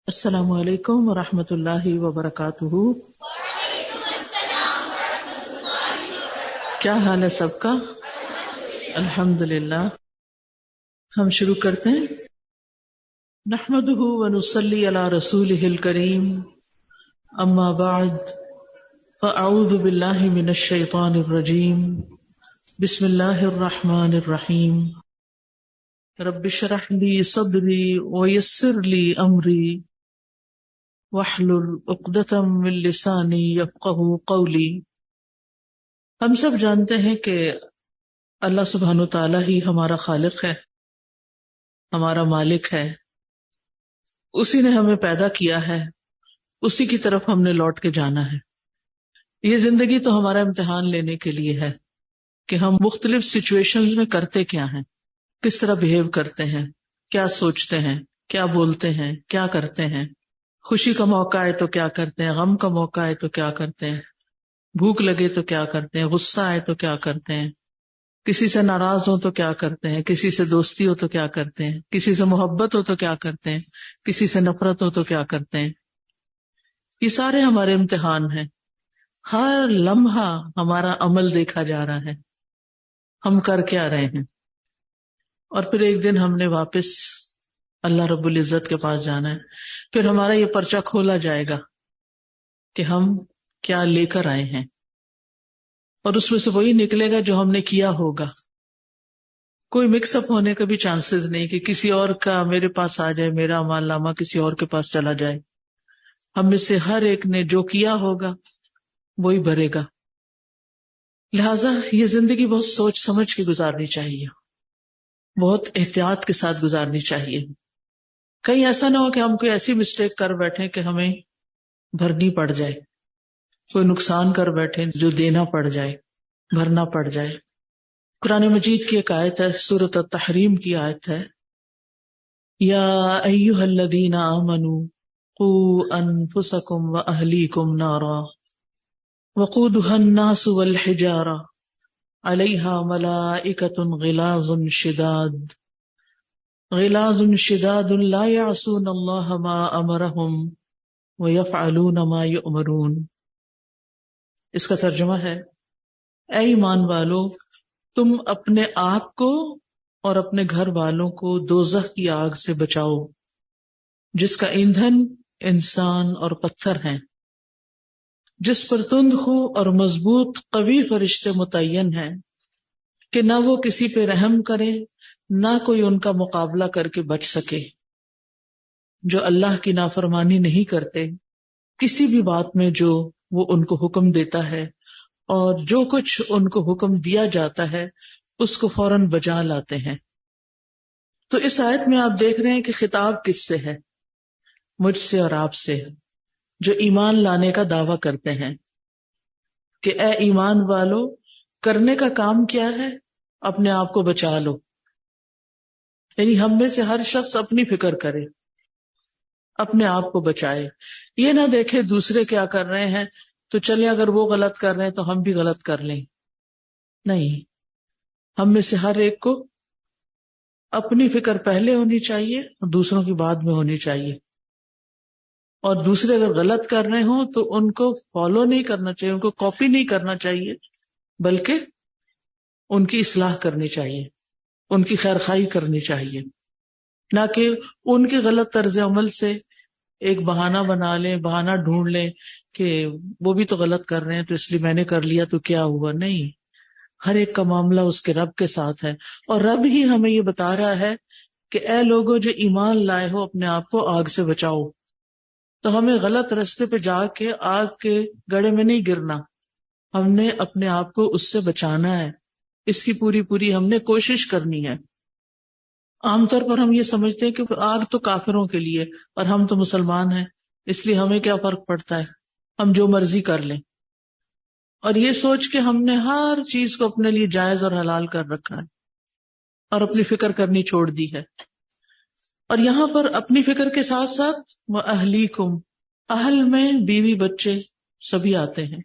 السلام علیکم ورحمۃ اللہ وبرکاتہ۔ کیا حال ہے سب کا؟ الحمد للہ۔ ہم شروع کرتے ہیں۔ نحمده ونصلی علی رسولہ الکریم، اما بعد فاعوذ باللہ من الشیطان الرجیم، بسم اللہ الرحمن الرحیم۔ رب اشرح لی صدری ویسر لی امری واحلل عقدۃ من لسانی یفقہوا قولی۔ ہم سب جانتے ہیں کہ اللہ سبحانہ و تعالیٰ ہی ہمارا خالق ہے، ہمارا مالک ہے، اسی نے ہمیں پیدا کیا ہے، اسی کی طرف ہم نے لوٹ کے جانا ہے۔ یہ زندگی تو ہمارا امتحان لینے کے لیے ہے کہ ہم مختلف سچویشنز میں کرتے کیا ہیں، کس طرح بہیو کرتے ہیں، کیا سوچتے ہیں، کیا بولتے ہیں، کیا کرتے ہیں۔ خوشی کا موقع ہے تو کیا کرتے ہیں، غم کا موقع ہے تو کیا کرتے ہیں، بھوک لگے تو کیا کرتے ہیں، غصہ آئے تو کیا کرتے ہیں، کسی سے ناراض ہو تو کیا کرتے ہیں، کسی سے دوستی ہو تو کیا کرتے ہیں، کسی سے محبت ہو تو کیا کرتے ہیں، کسی سے نفرت ہو تو کیا کرتے ہیں۔ یہ سارے ہمارے امتحان ہیں۔ ہر لمحہ ہمارا عمل دیکھا جا رہا ہے، ہم کر کیا رہے ہیں، اور پھر ایک دن ہم نے واپس اللہ رب العزت کے پاس جانا ہے۔ پھر ہمارا یہ پرچہ کھولا جائے گا کہ ہم کیا لے کر آئے ہیں، اور اس میں سے وہی نکلے گا جو ہم نے کیا ہوگا۔ کوئی مکس اپ ہونے کا بھی چانسز نہیں کہ کسی اور کا میرے پاس آ جائے، میرا اعمال نامہ کسی اور کے پاس چلا جائے۔ ہم میں سے ہر ایک نے جو کیا ہوگا وہی بھرے گا۔ لہٰذا یہ زندگی بہت سوچ سمجھ کے گزارنی چاہیے، بہت احتیاط کے ساتھ گزارنی چاہیے۔ کہیں ایسا نہ ہو کہ ہم کوئی ایسی مسٹیک کر بیٹھیں کہ ہمیں بھرنی پڑ جائے، کوئی نقصان کر بیٹھیں جو دینا پڑ جائے، بھرنا پڑ جائے۔ قرآن مجید کی ایک آیت ہے، سورۃ التحریم کی آیت ہے، یا ایھا الذین آمنوا قوا انفسکم واہلیکم نارا وقودها الناس والحجارہ علیہا ملائکۃ غلاظ شداد لا یعصون اللہ ما امرہم ویفعلون ما یؤمرون۔ اس کا ترجمہ ہے، اے ایمان والو، تم اپنے آپ کو اور اپنے گھر والوں کو دوزخ کی آگ سے بچاؤ، جس کا ایندھن انسان اور پتھر ہیں، جس پر تند خو اور مضبوط قوی فرشتے متعین ہیں کہ نہ وہ کسی پہ رحم کرے نہ کوئی ان کا مقابلہ کر کے بچ سکے، جو اللہ کی نافرمانی نہیں کرتے کسی بھی بات میں جو وہ ان کو حکم دیتا ہے، اور جو کچھ ان کو حکم دیا جاتا ہے اس کو فوراً بجا لاتے ہیں۔ تو اس آیت میں آپ دیکھ رہے ہیں کہ خطاب کس سے ہے؟ مجھ سے اور آپ سے، جو ایمان لانے کا دعویٰ کرتے ہیں کہ اے ایمان والو، کرنے کا کام کیا ہے؟ اپنے آپ کو بچا لو۔ یعنی ہم میں سے ہر شخص اپنی فکر کرے، اپنے آپ کو بچائے، یہ نہ دیکھے دوسرے کیا کر رہے ہیں تو چلے اگر وہ غلط کر رہے ہیں تو ہم بھی غلط کر لیں۔ نہیں، ہم میں سے ہر ایک کو اپنی فکر پہلے ہونی چاہیے اور دوسروں کی بعد میں ہونی چاہیے، اور دوسرے اگر غلط کر رہے ہوں تو ان کو فالو نہیں کرنا چاہیے، ان کو کاپی نہیں کرنا چاہیے، بلکہ ان کی اصلاح کرنی چاہیے، ان کی خیرخواہی کرنی چاہیے، نہ کہ ان کے غلط طرز عمل سے ایک بہانہ بنا لیں، بہانہ ڈھونڈ لیں کہ وہ بھی تو غلط کر رہے ہیں تو اس لیے میں نے کر لیا تو کیا ہوا۔ نہیں، ہر ایک کا معاملہ اس کے رب کے ساتھ ہے، اور رب ہی ہمیں یہ بتا رہا ہے کہ اے لوگوں جو ایمان لائے ہو، اپنے آپ کو آگ سے بچاؤ۔ تو ہمیں غلط راستے پہ جا کے آگ کے گڑھے میں نہیں گرنا، ہم نے اپنے آپ کو اس سے بچانا ہے، اس کی پوری ہم نے کوشش کرنی ہے۔ عام طور پر ہم یہ سمجھتے ہیں کہ آگ تو کافروں کے لیے اور ہم تو مسلمان ہیں، اس لیے ہمیں کیا فرق پڑتا ہے، ہم جو مرضی کر لیں، اور یہ سوچ کے ہم نے ہر چیز کو اپنے لیے جائز اور حلال کر رکھا ہے اور اپنی فکر کرنی چھوڑ دی ہے۔ اور یہاں پر اپنی فکر کے ساتھ ساتھ وَأَهْلِيكُمْ، اہل میں بیوی بچے سبھی آتے ہیں،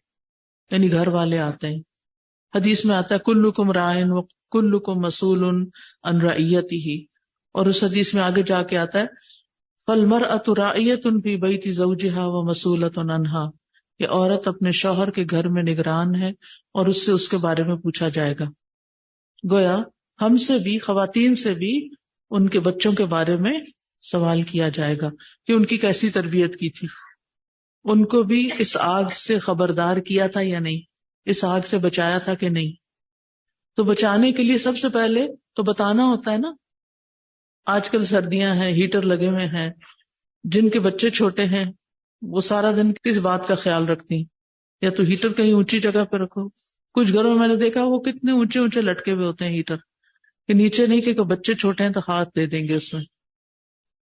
یعنی گھر والے آتے ہیں۔ حدیث میں آتا ہے کلکم رائن وکلکم مسئول عن رعیتہ، اور اس حدیث میں آگے جا کے آتا ہے فالمرأة راعیۃ فی بیت زوجہا ومسئولۃ عنہا، کہ عورت اپنے شوہر کے گھر میں نگران ہے اور اس سے اس کے بارے میں پوچھا جائے گا. گویا ہم سے بھی، خواتین سے بھی ان کے بچوں کے بارے میں سوال کیا جائے گا کہ ان کی کیسی تربیت کی تھی، ان کو بھی اس آگ سے خبردار کیا تھا یا نہیں، اس آگ سے بچایا تھا کہ نہیں. تو بچانے کے لیے سب سے پہلے تو بتانا ہوتا ہے نا. آج کل سردیاں ہیں، ہیٹر لگے ہوئے ہیں، جن کے بچے چھوٹے ہیں وہ سارا دن کس بات کا خیال رکھتی ہیں؟ یا تو ہیٹر کہیں اونچی جگہ پہ رکھو. کچھ گھروں میں نے دیکھا وہ کتنے اونچے اونچے لٹکے ہوئے ہوتے ہیں ہیٹر کہ نیچے نہیں، کہ بچے چھوٹے ہیں تو ہاتھ دے دیں گے اس میں.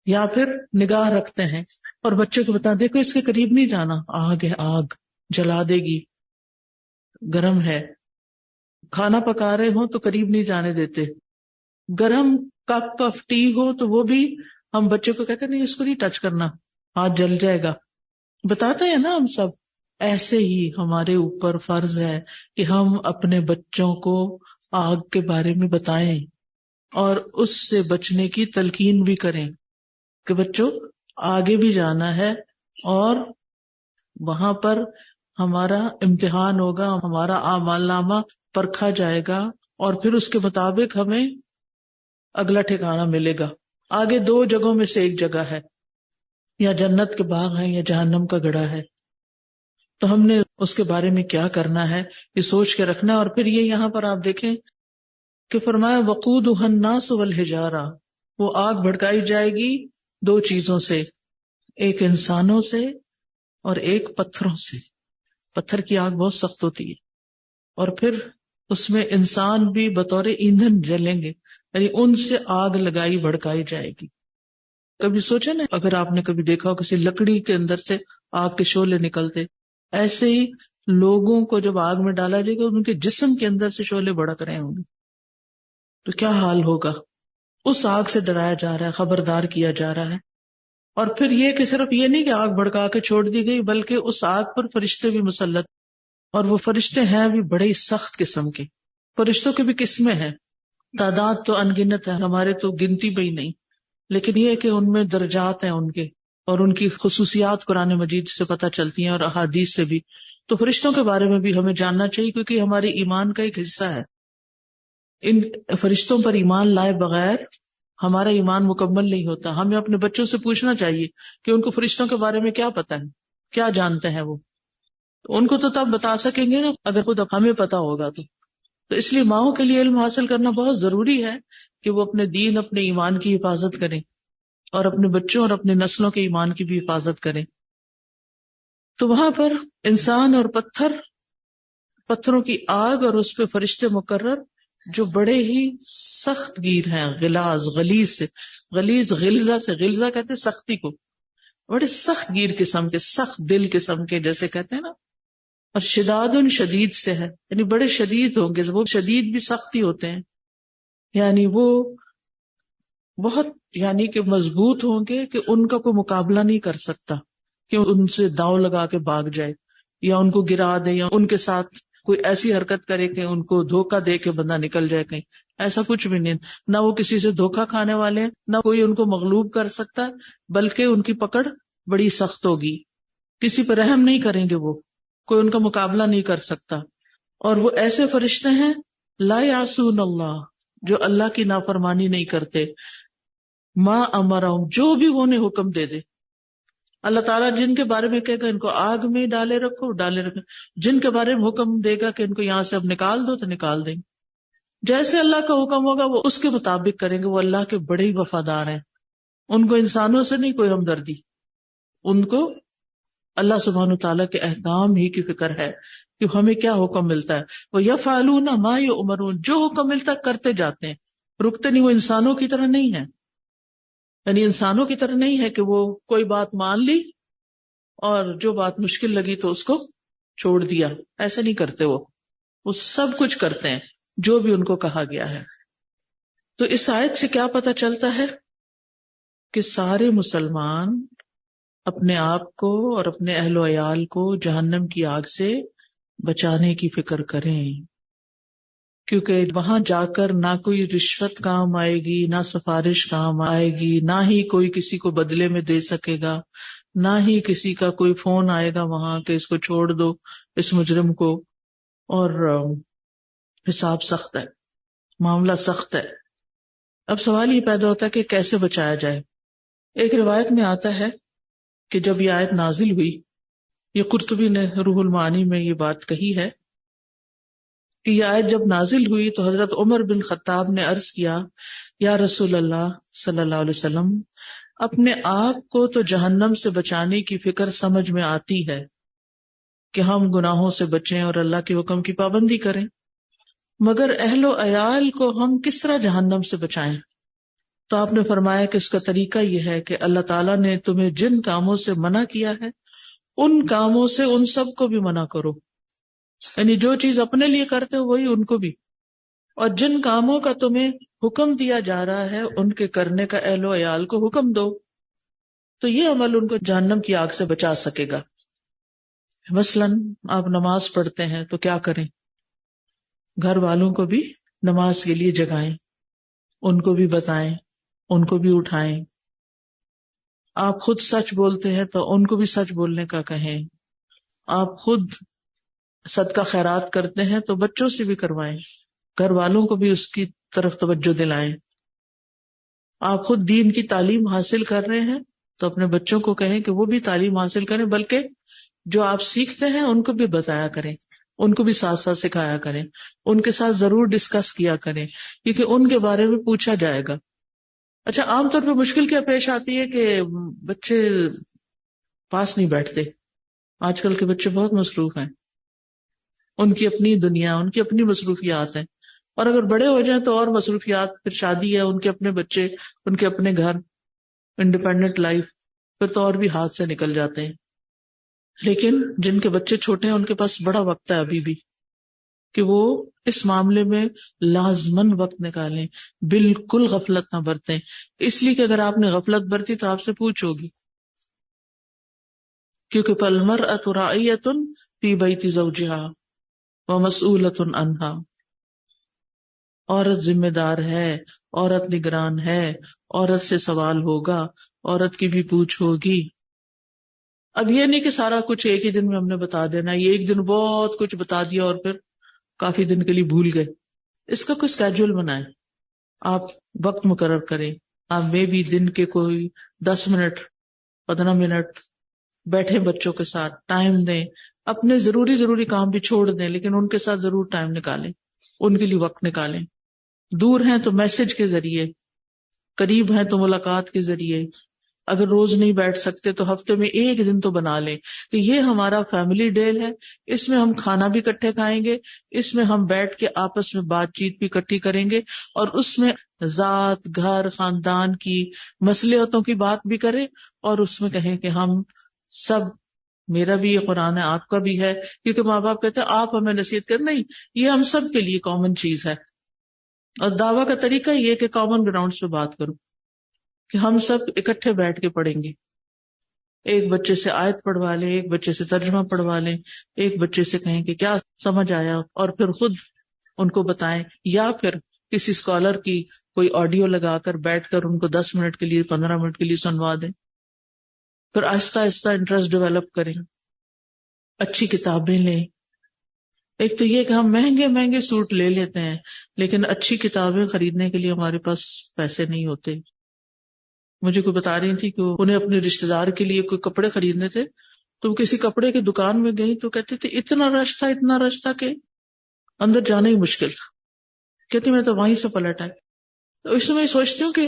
یا پھر نگاہ رکھتے ہیں اور بچے کو بتا، دیکھو اس کے قریب نہیں جانا، آگ ہے، آگ جلا دے گی، گرم ہے. کھانا پکا رہے ہوں تو قریب نہیں جانے دیتے. گرم کپ آف ٹی ہو تو وہ بھی ہم بچے کو کہتے نہیں اس کو نہیں ٹچ کرنا، ہاتھ جل جائے گا. بتاتے ہیں نا ہم سب. ایسے ہی ہمارے اوپر فرض ہے کہ ہم اپنے بچوں کو آگ کے بارے میں بتائیں اور اس سے بچنے کی تلقین بھی کریں کہ بچوں آگے بھی جانا ہے اور وہاں پر ہمارا امتحان ہوگا، ہمارا اعمال نامہ پرکھا جائے گا اور پھر اس کے مطابق ہمیں اگلا ٹھکانہ ملے گا. آگے دو جگہوں میں سے ایک جگہ ہے، یا جنت کے باغ ہے یا جہنم کا گڑھا ہے. تو ہم نے اس کے بارے میں کیا کرنا ہے یہ سوچ کے رکھنا. اور پھر یہ یہاں پر آپ دیکھیں کہ فرمایا وقودها الناس والحجارہ، وہ آگ بھڑکائی جائے گی دو چیزوں سے، ایک انسانوں سے اور ایک پتھروں سے. پتھر کی آگ بہت سخت ہوتی ہے اور پھر اس میں انسان بھی بطور ایندھن جلیں گے، یعنی ان سے آگ لگائی بھڑکائی جائے گی. کبھی سوچے نا، اگر آپ نے کبھی دیکھا ہو کسی لکڑی کے اندر سے آگ کے شعلے نکلتے، ایسے ہی لوگوں کو جب آگ میں ڈالا جائے گا ان کے جسم کے اندر سے شعلے بھڑک رہے ہوں گے تو کیا حال ہوگا. اس آگ سے ڈرایا جا رہا ہے، خبردار کیا جا رہا ہے. اور پھر یہ کہ صرف یہ نہیں کہ آگ بھڑکا کے چھوڑ دی گئی، بلکہ اس آگ پر فرشتے بھی مسلط، اور وہ فرشتے ہیں بھی بڑے ہی سخت قسم کے. فرشتوں کی بھی قسمیں ہیں، تعداد تو انگنت ہے، ہمارے تو گنتی بھی نہیں، لیکن یہ کہ ان میں درجات ہیں ان کے، اور ان کی خصوصیات قرآن مجید سے پتہ چلتی ہیں اور احادیث سے بھی. تو فرشتوں کے بارے میں بھی ہمیں جاننا چاہیے کیونکہ ہمارے ایمان کا ایک حصہ ہے. ان فرشتوں پر ایمان لائے بغیر ہمارا ایمان مکمل نہیں ہوتا. ہمیں اپنے بچوں سے پوچھنا چاہیے کہ ان کو فرشتوں کے بارے میں کیا پتہ ہے، کیا جانتے ہیں وہ. ان کو تو تب بتا سکیں گے نا اگر خود ہمیں پتا ہوگا تو اس لیے ماؤں کے لیے علم حاصل کرنا بہت ضروری ہے کہ وہ اپنے دین، اپنے ایمان کی حفاظت کریں اور اپنے بچوں اور اپنے نسلوں کے ایمان کی بھی حفاظت کریں. تو وہاں پر انسان اور پتھروں کی آگ اور اس پہ فرشتے مقرر جو بڑے ہی سخت گیر ہیں، غلیظ سے، غلیظ غلظہ سے، غلظہ کہتے ہیں سختی کو، بڑے سخت گیر قسم کے، سخت دل قسم کے جیسے کہتے ہیں نا. اور شداد شدید سے ہے، یعنی بڑے شدید ہوں گے، وہ شدید بھی سختی ہوتے ہیں، یعنی وہ بہت یعنی کہ مضبوط ہوں گے کہ ان کا کوئی مقابلہ نہیں کر سکتا کہ ان سے داؤ لگا کے بھاگ جائے یا ان کو گرا دے یا ان کے ساتھ کوئی ایسی حرکت کرے کہ ان کو دھوکہ دے کے بندہ نکل جائے کہیں. ایسا کچھ بھی نہیں، نہ وہ کسی سے دھوکہ کھانے والے ہیں، نہ کوئی ان کو مغلوب کر سکتا ہے، بلکہ ان کی پکڑ بڑی سخت ہوگی. کسی پر رحم نہیں کریں گے، وہ کوئی ان کا مقابلہ نہیں کر سکتا. اور وہ ایسے فرشتے ہیں لا یعصون اللہ، جو اللہ کی نافرمانی نہیں کرتے، ما امرہم، جو بھی وہ انہیں حکم دے دے. اللہ تعالیٰ جن کے بارے میں کہے گا ان کو آگ میں ڈالے رکھو، ڈالے رکھو. جن کے بارے میں حکم دے گا کہ ان کو یہاں سے اب نکال دو تو نکال دیں. جیسے اللہ کا حکم ہوگا وہ اس کے مطابق کریں گے. وہ اللہ کے بڑے ہی وفادار ہیں. ان کو انسانوں سے نہیں کوئی ہمدردی، ان کو اللہ سبحانہ تعالیٰ کے احکام ہی کی فکر ہے کہ ہمیں کیا حکم ملتا ہے. وہ یفعلون ما یؤمرون، جو حکم ملتا ہے کرتے جاتے ہیں، رکتے نہیں. وہ انسانوں کی طرح نہیں ہے، یعنی انسانوں کی طرح نہیں ہے کہ وہ کوئی بات مان لی اور جو بات مشکل لگی تو اس کو چھوڑ دیا. ایسا نہیں کرتے. وہ سب کچھ کرتے ہیں جو بھی ان کو کہا گیا ہے. تو اس آیت سے کیا پتہ چلتا ہے کہ سارے مسلمان اپنے آپ کو اور اپنے اہل و عیال کو جہنم کی آگ سے بچانے کی فکر کریں. کیونکہ وہاں جا کر نہ کوئی رشوت کام آئے گی، نہ سفارش کام آئے گی، نہ ہی کوئی کسی کو بدلے میں دے سکے گا، نہ ہی کسی کا کوئی فون آئے گا وہاں کہ اس کو چھوڑ دو، اس مجرم کو. اور حساب سخت ہے، معاملہ سخت ہے. اب سوال یہ پیدا ہوتا ہے کہ کیسے بچایا جائے. ایک روایت میں آتا ہے کہ جب یہ آیت نازل ہوئی، یہ قرطبی نے روح المعانی میں یہ بات کہی ہے کہ یہ آیت جب نازل ہوئی تو حضرت عمر بن خطاب نے عرض کیا، یا رسول اللہ صلی اللہ علیہ وسلم، اپنے آپ کو تو جہنم سے بچانے کی فکر سمجھ میں آتی ہے کہ ہم گناہوں سے بچیں اور اللہ کے حکم کی پابندی کریں، مگر اہل و عیال کو ہم کس طرح جہنم سے بچائیں؟ تو آپ نے فرمایا کہ اس کا طریقہ یہ ہے کہ اللہ تعالیٰ نے تمہیں جن کاموں سے منع کیا ہے ان کاموں سے ان سب کو بھی منع کرو، یعنی جو چیز اپنے لیے کرتے ہو وہی ان کو بھی، اور جن کاموں کا تمہیں حکم دیا جا رہا ہے ان کے کرنے کا اہل و عیال کو حکم دو، تو یہ عمل ان کو جہنم کی آگ سے بچا سکے گا. مثلاً آپ نماز پڑھتے ہیں تو کیا کریں؟ گھر والوں کو بھی نماز کے لیے جگائیں، ان کو بھی بتائیں، ان کو بھی اٹھائیں. آپ خود سچ بولتے ہیں تو ان کو بھی سچ بولنے کا کہیں. آپ خود صدقہ خیرات کرتے ہیں تو بچوں سے بھی کروائیں، گھر والوں کو بھی اس کی طرف توجہ دلائیں. آپ خود دین کی تعلیم حاصل کر رہے ہیں تو اپنے بچوں کو کہیں کہ وہ بھی تعلیم حاصل کریں، بلکہ جو آپ سیکھتے ہیں ان کو بھی بتایا کریں، ان کو بھی ساتھ ساتھ سکھایا کریں، ان کے ساتھ ضرور ڈسکس کیا کریں، کیونکہ ان کے بارے میں پوچھا جائے گا. اچھا، عام طور پہ مشکل کیا پیش آتی ہے کہ بچے پاس نہیں بیٹھتے. آج کل کے بچے بہت مصروف ہیں، ان کی اپنی دنیا، ان کی اپنی مصروفیات ہیں، اور اگر بڑے ہو جائیں تو اور مصروفیات، پھر شادی ہے، ان کے اپنے بچے، ان کے اپنے گھر، انڈیپینڈنٹ لائف، پھر تو اور بھی ہاتھ سے نکل جاتے ہیں. لیکن جن کے بچے چھوٹے ہیں ان کے پاس بڑا وقت ہے ابھی بھی کہ وہ اس معاملے میں لازماً وقت نکالیں، بالکل غفلت نہ برتیں. اس لیے کہ اگر آپ نے غفلت برتی تو آپ سے پوچھ ہوگی، کیونکہ فالمرأة راعیة فی بیت زوجہا ومسئولۃ عنہا، عورت ذمہ دار ہے، عورت نگران ہے، عورت سے سوال ہوگا، عورت کی بھی پوچھ ہوگی. اب یہ نہیں کہ سارا کچھ ایک ہی دن میں ہم نے بتا دینا، یہ ایک دن بہت کچھ بتا دیا اور پھر کافی دن کے لیے بھول گئے. اس کا کوئی اسکیڈول بنائیں، آپ وقت مقرر کریں. آپ میں بھی دن کے کوئی 10 منٹ 15 منٹ بیٹھے بچوں کے ساتھ ٹائم دیں، اپنے ضروری کام بھی چھوڑ دیں لیکن ان کے ساتھ ضرور ٹائم نکالیں، ان کے لیے وقت نکالیں. دور ہیں تو میسج کے ذریعے، قریب ہیں تو ملاقات کے ذریعے. اگر روز نہیں بیٹھ سکتے تو ہفتے میں ایک دن تو بنا لیں کہ یہ ہمارا فیملی ڈے ہے، اس میں ہم کھانا بھی اکٹھے کھائیں گے، اس میں ہم بیٹھ کے آپس میں بات چیت بھی اکٹھی کریں گے، اور اس میں ذات، گھر، خاندان کی مصلحتوں کی بات بھی کریں، اور اس میں کہیں کہ ہم سب، میرا بھی یہ قرآن ہے، آپ کا بھی ہے. کیونکہ ماں باپ کہتے ہیں آپ ہمیں نصیحت کر، نہیں، یہ ہم سب کے لیے کامن چیز ہے. اور دعویٰ کا طریقہ یہ کہ کامن گراؤنڈز پہ بات کرو کہ ہم سب اکٹھے بیٹھ کے پڑھیں گے. ایک بچے سے آیت پڑھوا لیں، ایک بچے سے ترجمہ پڑھوا لیں، ایک بچے سے کہیں کہ کیا سمجھ آیا، اور پھر خود ان کو بتائیں، یا پھر کسی اسکالر کی کوئی آڈیو لگا کر بیٹھ کر ان کو 10 منٹ کے لیے 15 منٹ کے لیے سنوا دیں. پھر آہستہ آہستہ انٹرسٹ ڈیولپ کریں، اچھی کتابیں لیں. ایک تو یہ کہ ہم مہنگے مہنگے سوٹ لے لیتے ہیں لیکن اچھی کتابیں خریدنے کے لیے ہمارے پاس پیسے نہیں ہوتے. مجھے کوئی بتا رہی تھی کہ انہیں اپنے رشتے دار کے لیے کوئی کپڑے خریدنے تھے، تو وہ کسی کپڑے کی دکان میں گئی تو کہتے تھے اتنا رش تھا کہ اندر جانا ہی مشکل تھا. کہتی میں تو وہیں سے پلٹ آئی. تو اس میں سوچتی ہوں کہ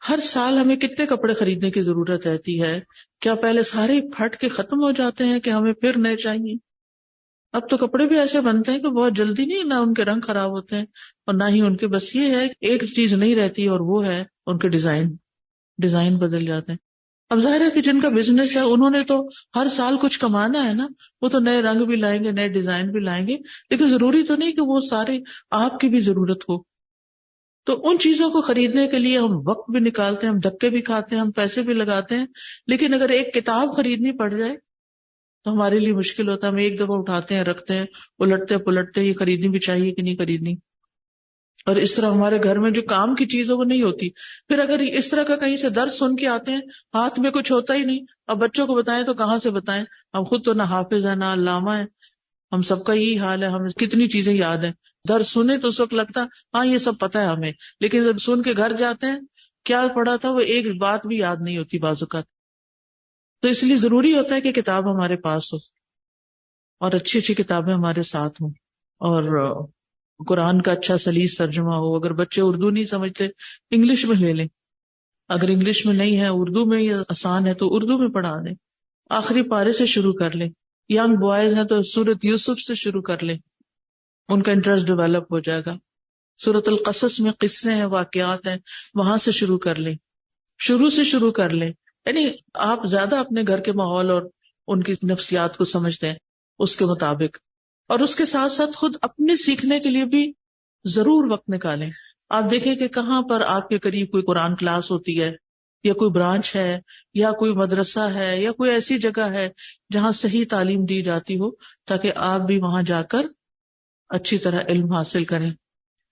ہر سال ہمیں کتنے کپڑے خریدنے کی ضرورت رہتی ہے؟ کیا پہلے سارے پھٹ کے ختم ہو جاتے ہیں کہ ہمیں پھر نئے چاہیے؟ اب تو کپڑے بھی ایسے بنتے ہیں کہ بہت جلدی نہیں، نہ ان کے رنگ خراب ہوتے ہیں اور نہ ہی ان کے، بس یہ ہے ایک چیز نہیں رہتی اور وہ ہے ان کے ڈیزائن بدل جاتے ہیں. اب ظاہر ہے کہ جن کا بزنس ہے انہوں نے تو ہر سال کچھ کمانا ہے نا، وہ تو نئے رنگ بھی لائیں گے، نئے ڈیزائن بھی لائیں گے، لیکن ضروری تو نہیں کہ وہ سارے آپ کی بھی ضرورت ہو. تو ان چیزوں کو خریدنے کے لیے ہم وقت بھی نکالتے ہیں، ہم دھکے بھی کھاتے ہیں، ہم پیسے بھی لگاتے ہیں، لیکن اگر ایک کتاب خریدنی پڑ جائے تو ہمارے لیے مشکل ہوتا ہے. ہم ایک دفعہ اٹھاتے ہیں، رکھتے ہیں، الٹتے پلٹتے، یہ خریدنی بھی چاہیے کہ نہیں خریدنی. اور اس طرح ہمارے گھر میں جو کام کی چیز ہے وہ نہیں ہوتی. پھر اگر اس طرح کا کہیں سے درس سن کے آتے ہیں، ہاتھ میں کچھ ہوتا ہی نہیں، اب بچوں کو بتائیں تو کہاں سے بتائیں؟ ہم خود تو نہ حافظ ہیں نہ علامہ ہیں، ہم سب کا یہی حال ہے. ہمیں کتنی چیزیں یاد ہیں، درس سنے تو اس وقت لگتا ہاں یہ سب پتہ ہے ہمیں، لیکن جب سن کے گھر جاتے ہیں کیا پڑھا تھا وہ ایک بات بھی یاد نہیں ہوتی بعض اوقات. تو اس لیے ضروری ہوتا ہے کہ کتاب ہمارے پاس ہو اور اچھی اچھی کتابیں ہمارے ساتھ ہوں، اور قرآن کا اچھا سلیس ترجمہ ہو. اگر بچے اردو نہیں سمجھتے انگلش میں لے لیں، اگر انگلش میں نہیں ہے اردو میں یہ آسان ہے تو اردو میں پڑھا دیں. آخری پارے سے شروع کر لیں. ینگ بوائز ہیں تو سورۃ یوسف سے شروع کر لیں، ان کا انٹرسٹ ڈیولپ ہو جائے گا. سورۃ القصص میں قصے ہیں، واقعات ہیں، وہاں سے شروع کر لیں، شروع سے شروع کر لیں. یعنی آپ زیادہ اپنے گھر کے ماحول اور ان کی نفسیات کو سمجھتے ہیں اس کے مطابق، اور اس کے ساتھ ساتھ خود اپنے سیکھنے کے لیے بھی ضرور وقت نکالیں. آپ دیکھیں کہ کہاں پر آپ کے قریب کوئی قرآن کلاس ہوتی ہے، یا کوئی برانچ ہے، یا کوئی مدرسہ ہے، یا کوئی ایسی جگہ ہے جہاں صحیح تعلیم دی جاتی ہو، تاکہ آپ بھی وہاں جا کر اچھی طرح علم حاصل کریں،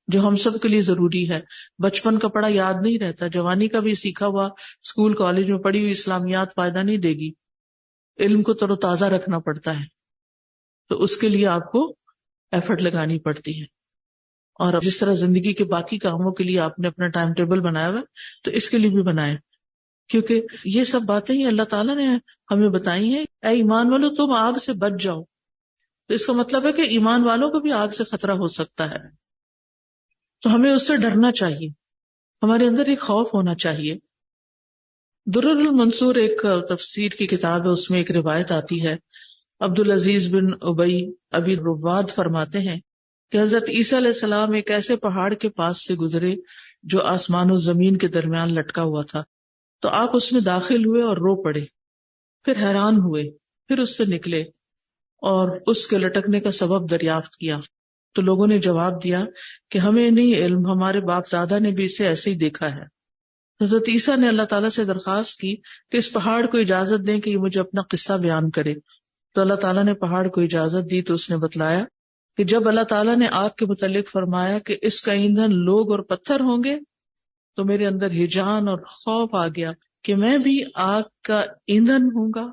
جو ہم سب کے لیے ضروری ہے. بچپن کا پڑھا یاد نہیں رہتا، جوانی کا بھی سیکھا ہوا اسکول کالج میں پڑھی ہوئی اسلامیات فائدہ نہیں دے گی. علم کو تر و تازہ رکھنا پڑتا ہے، تو اس کے لیے آپ کو ایفرٹ لگانی پڑتی ہے. اور جس طرح زندگی کے باقی کاموں کے لیے آپ نے اپنا ٹائم ٹیبل بنایا ہوا تو اس کے لیے بھی بنائیں، کیونکہ یہ سب باتیں ہی اللہ تعالیٰ نے ہمیں بتائی ہیں. اے ایمان والو تم آگ سے بچ جاؤ، تو اس کا مطلب ہے کہ ایمان والوں کو بھی آگ سے خطرہ ہو سکتا ہے، تو ہمیں اس سے ڈرنا چاہیے، ہمارے اندر ایک خوف ہونا چاہیے. درر المنصور ایک تفسیر کی کتاب ہے، اس میں ایک روایت آتی ہے. عبدالعزیز بن ابی ابی رواد فرماتے ہیں کہ حضرت عیسیٰ علیہ السلام ایک ایسے پہاڑ کے پاس سے گزرے جو آسمان و زمین کے درمیان لٹکا ہوا تھا، تو آپ اس میں داخل ہوئے اور رو پڑے، پھر حیران ہوئے، پھر اس سے نکلے اور اس کے لٹکنے کا سبب دریافت کیا. تو لوگوں نے جواب دیا کہ ہمیں نہیں علم، ہمارے باپ دادا نے بھی اسے ایسے ہی دیکھا ہے. حضرت عیسیٰ نے اللہ تعالیٰ سے درخواست کی کہ اس پہاڑ کو اجازت دیں کہ یہ مجھے اپنا قصہ بیان کرے. تو اللہ تعالیٰ نے پہاڑ کو اجازت دی. تو اس نے بتلایا کہ جب اللہ تعالیٰ نے آگ کے متعلق فرمایا کہ اس کا ایندھن لوگ اور پتھر ہوں گے، تو میرے اندر ہیجان اور خوف آ گیا کہ میں بھی آگ کا ایندھن ہوں گا،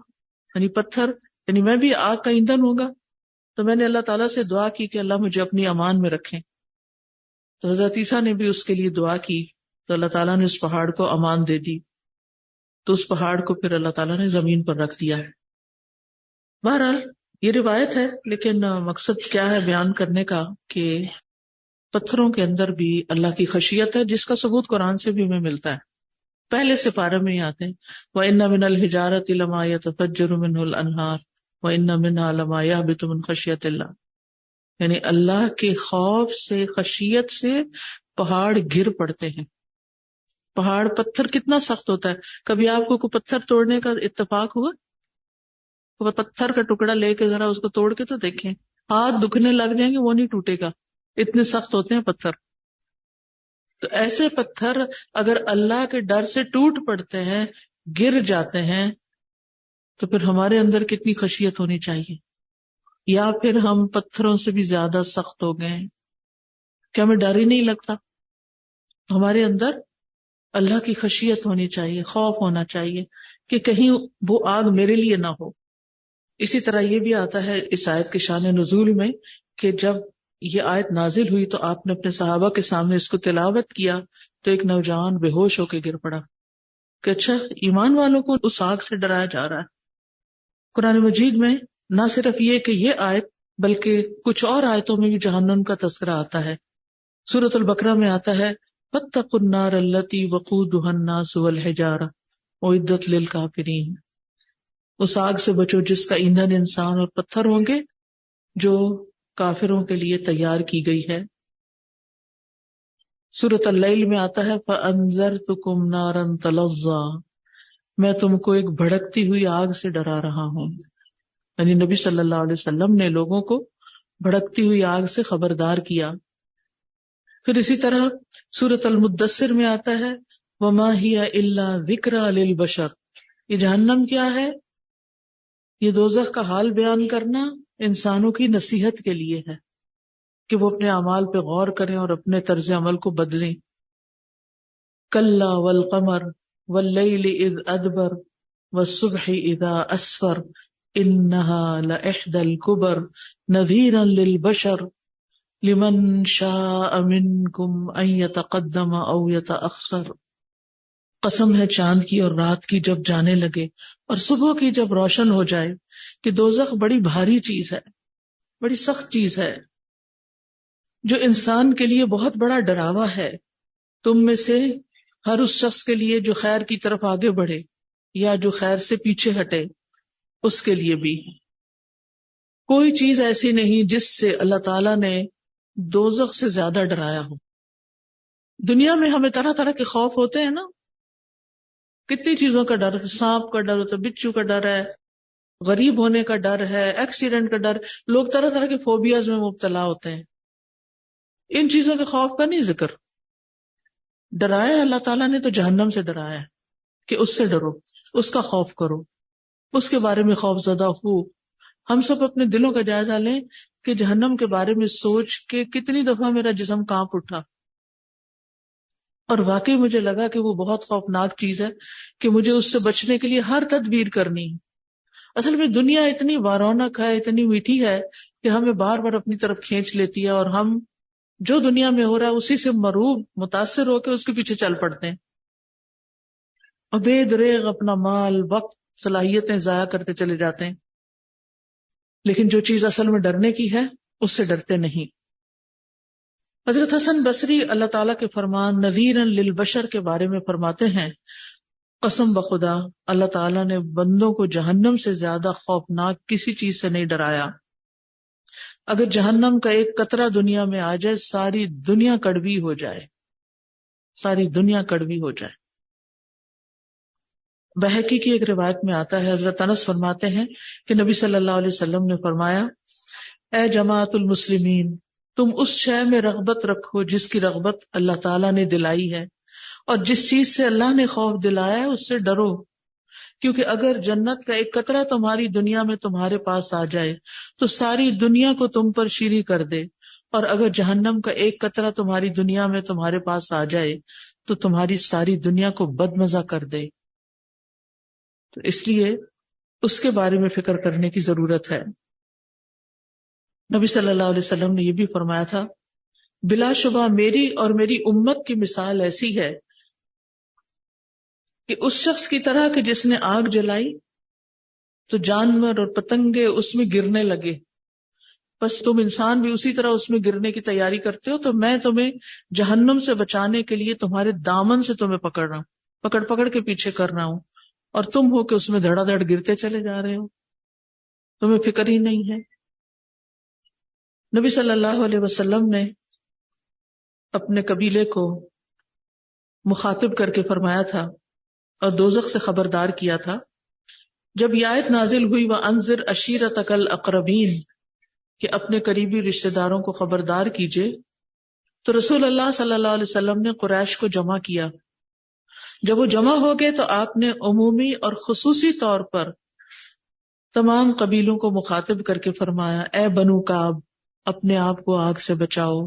یعنی پتھر، یعنی میں بھی آگ کا ایندھن ہوں گا. تو میں نے اللہ تعالیٰ سے دعا کی کہ اللہ مجھے اپنی امان میں رکھیں. تو حضرت عیسیٰ نے بھی اس کے لیے دعا کی، تو اللہ تعالیٰ نے اس پہاڑ کو امان دے دی. تو اس پہاڑ کو پھر اللہ تعالیٰ نے زمین پر رکھ دیا ہے. بہرحال یہ روایت ہے، لیکن مقصد کیا ہے بیان کرنے کا کہ پتھروں کے اندر بھی اللہ کی خشیت ہے، جس کا ثبوت قرآن سے بھی ہمیں ملتا ہے. پہلے سپارے میں ہی آتے ہیں وَإِنَّ مِنَ الْحِجَارَةِ لَمَا يَتَفَجَّرُ مِنْهُ الْأَنْهَارُ وَإِنَّ مِنْهَا لَمَا يَهْبِطُ مِنْ خَشْيَةِ اللَّهِ. یعنی اللہ کے خوف سے، خشیت سے پہاڑ گر پڑتے ہیں. پہاڑ پتھر کتنا سخت ہوتا ہے. کبھی آپ کو کوئی پتھر توڑنے کا اتفاق ہوا؟ وہ پتھر کا ٹکڑا لے کے ذرا اس کو توڑ کے تو دیکھیں، ہاتھ دکھنے لگ جائیں گے، وہ نہیں ٹوٹے گا، اتنے سخت ہوتے ہیں پتھر. تو ایسے پتھر اگر اللہ کے ڈر سے ٹوٹ پڑتے ہیں، گر جاتے ہیں، تو پھر ہمارے اندر کتنی خشیت ہونی چاہیے. یا پھر ہم پتھروں سے بھی زیادہ سخت ہو گئے ہیں کہ ہمیں ڈر ہی نہیں لگتا. ہمارے اندر اللہ کی خشیت ہونی چاہیے، خوف ہونا چاہیے کہ کہیں وہ آگ میرے لیے نہ ہو. اسی طرح یہ بھی آتا ہے اس آیت کے شان نزول میں کہ جب یہ آیت نازل ہوئی تو آپ نے اپنے صحابہ کے سامنے اس کو تلاوت کیا تو ایک نوجوان بے ہوش ہو کے گر پڑا کہ اچھا ایمان والوں کو اس آگ سے ڈرایا جا رہا ہے. قرآن مجید میں نہ صرف یہ کہ یہ آیت بلکہ کچھ اور آیتوں میں بھی جہنم کا تذکرہ آتا ہے. سورۃ البقرہ میں آتا ہے فاتقوا النار التي وقودها الناس والحجارہ اعدت للکافرین. اس آگ سے بچو جس کا ایندھن انسان اور پتھر ہوں گے، جو کافروں کے لیے تیار کی گئی ہے. سورۃ اللیل میں آتا ہے فَأَنذَرْتُكُمْ نَارًا تَلَظَّىٰ. میں تم کو ایک بھڑکتی ہوئی آگ سے ڈرا رہا ہوں. یعنی نبی صلی اللہ علیہ وسلم نے لوگوں کو بھڑکتی ہوئی آگ سے خبردار کیا. پھر اسی طرح سورۃ المدثر میں آتا ہے وَمَا هِيَ إِلَّا ذِكْرَىٰ لِلْبَشَرِ. یہ جہنم کیا ہے؟ یہ دوزخ کا حال بیان کرنا انسانوں کی نصیحت کے لیے ہے. کہ وہ اپنے اعمال پہ غور کریں اور اپنے طرز عمل کو بدلیں. کلا والقمر واللیل اذ ادبر والصبح اذا اسفر انها لإحدى الكبر نذیرا للبشر لمن شاء منکم ان يتقدم او يتأخر. قسم ہے چاند کی اور رات کی جب جانے لگے اور صبح کی جب روشن ہو جائے کہ دوزخ بڑی بھاری چیز ہے، بڑی سخت چیز ہے، جو انسان کے لیے بہت بڑا ڈراوا ہے. تم میں سے ہر اس شخص کے لیے جو خیر کی طرف آگے بڑھے یا جو خیر سے پیچھے ہٹے، اس کے لیے بھی. کوئی چیز ایسی نہیں جس سے اللہ تعالیٰ نے دوزخ سے زیادہ ڈرایا ہو. دنیا میں ہمیں طرح طرح کے خوف ہوتے ہیں نا، کتنی چیزوں کا ڈر، سانپ کا ڈر ہوتا ہے، بچھو کا ڈر ہے، غریب ہونے کا ڈر ہے، ایکسیڈنٹ کا ڈر. لوگ طرح طرح کے فوبیاز میں مبتلا ہوتے ہیں. ان چیزوں کے خوف کا نہیں ذکر. ڈرایا اللہ تعالیٰ نے تو جہنم سے ڈرایا ہے کہ اس سے ڈرو، اس کا خوف کرو، اس کے بارے میں خوف زدہ ہو. ہم سب اپنے دلوں کا جائزہ لیں کہ جہنم کے بارے میں سوچ کے کتنی دفعہ میرا جسم کانپ اٹھا، اور واقعی مجھے لگا کہ وہ بہت خوفناک چیز ہے کہ مجھے اس سے بچنے کے لیے ہر تدبیر کرنی ہے. اصل میں دنیا اتنی وارونق ہے، اتنی میٹھی ہے کہ ہمیں بار بار اپنی طرف کھینچ لیتی ہے، اور ہم جو دنیا میں ہو رہا ہے اسی سے مروب متاثر ہو کے اس کے پیچھے چل پڑتے ہیں، اور بے دریغ اپنا مال، وقت، صلاحیتیں ضائع کرتے چلے جاتے ہیں. لیکن جو چیز اصل میں ڈرنے کی ہے اس سے ڈرتے نہیں. حضرت حسن بصری اللہ تعالیٰ کے فرمان نذیرا للبشر کے بارے میں فرماتے ہیں، قسم بخدا اللہ تعالیٰ نے بندوں کو جہنم سے زیادہ خوفناک کسی چیز سے نہیں ڈرایا. اگر جہنم کا ایک قطرہ دنیا میں آ جائے، ساری دنیا کڑوی ہو جائے، ساری دنیا کڑوی ہو جائے. بہقی کی ایک روایت میں آتا ہے، حضرت انس فرماتے ہیں کہ نبی صلی اللہ علیہ وسلم نے فرمایا، اے جماعت المسلمین، تم اس شے میں رغبت رکھو جس کی رغبت اللہ تعالیٰ نے دلائی ہے، اور جس چیز سے اللہ نے خوف دلایا ہے اس سے ڈرو. کیونکہ اگر جنت کا ایک قطرہ تمہاری دنیا میں تمہارے پاس آ جائے تو ساری دنیا کو تم پر شیریں کر دے، اور اگر جہنم کا ایک قطرہ تمہاری دنیا میں تمہارے پاس آ جائے تو تمہاری ساری دنیا کو بدمزہ کر دے. تو اس لیے اس کے بارے میں فکر کرنے کی ضرورت ہے. نبی صلی اللہ علیہ وسلم نے یہ بھی فرمایا تھا، بلا شبہ میری اور میری امت کی مثال ایسی ہے کہ اس شخص کی طرح کہ جس نے آگ جلائی تو جانور اور پتنگے اس میں گرنے لگے، بس تم انسان بھی اسی طرح اس میں گرنے کی تیاری کرتے ہو، تو میں تمہیں جہنم سے بچانے کے لیے تمہارے دامن سے تمہیں پکڑ رہا ہوں، پکڑ پکڑ کے پیچھے کر رہا ہوں، اور تم ہو کہ اس میں دھڑا دھڑ گرتے چلے جا رہے ہو، تمہیں فکر ہی نہیں ہے. نبی صلی اللہ علیہ وسلم نے اپنے قبیلے کو مخاطب کر کے فرمایا تھا اور دوزخ سے خبردار کیا تھا. جب یہ آیت نازل ہوئی وَأَنذِرْ عَشِيرَتَكَ الْأَقْرَبِينَ کہ اپنے قریبی رشتہ داروں کو خبردار کیجئے، تو رسول اللہ صلی اللہ علیہ وسلم نے قریش کو جمع کیا. جب وہ جمع ہو گئے تو آپ نے عمومی اور خصوصی طور پر تمام قبیلوں کو مخاطب کر کے فرمایا، اے بنو کعب اپنے آپ کو آگ سے بچاؤ،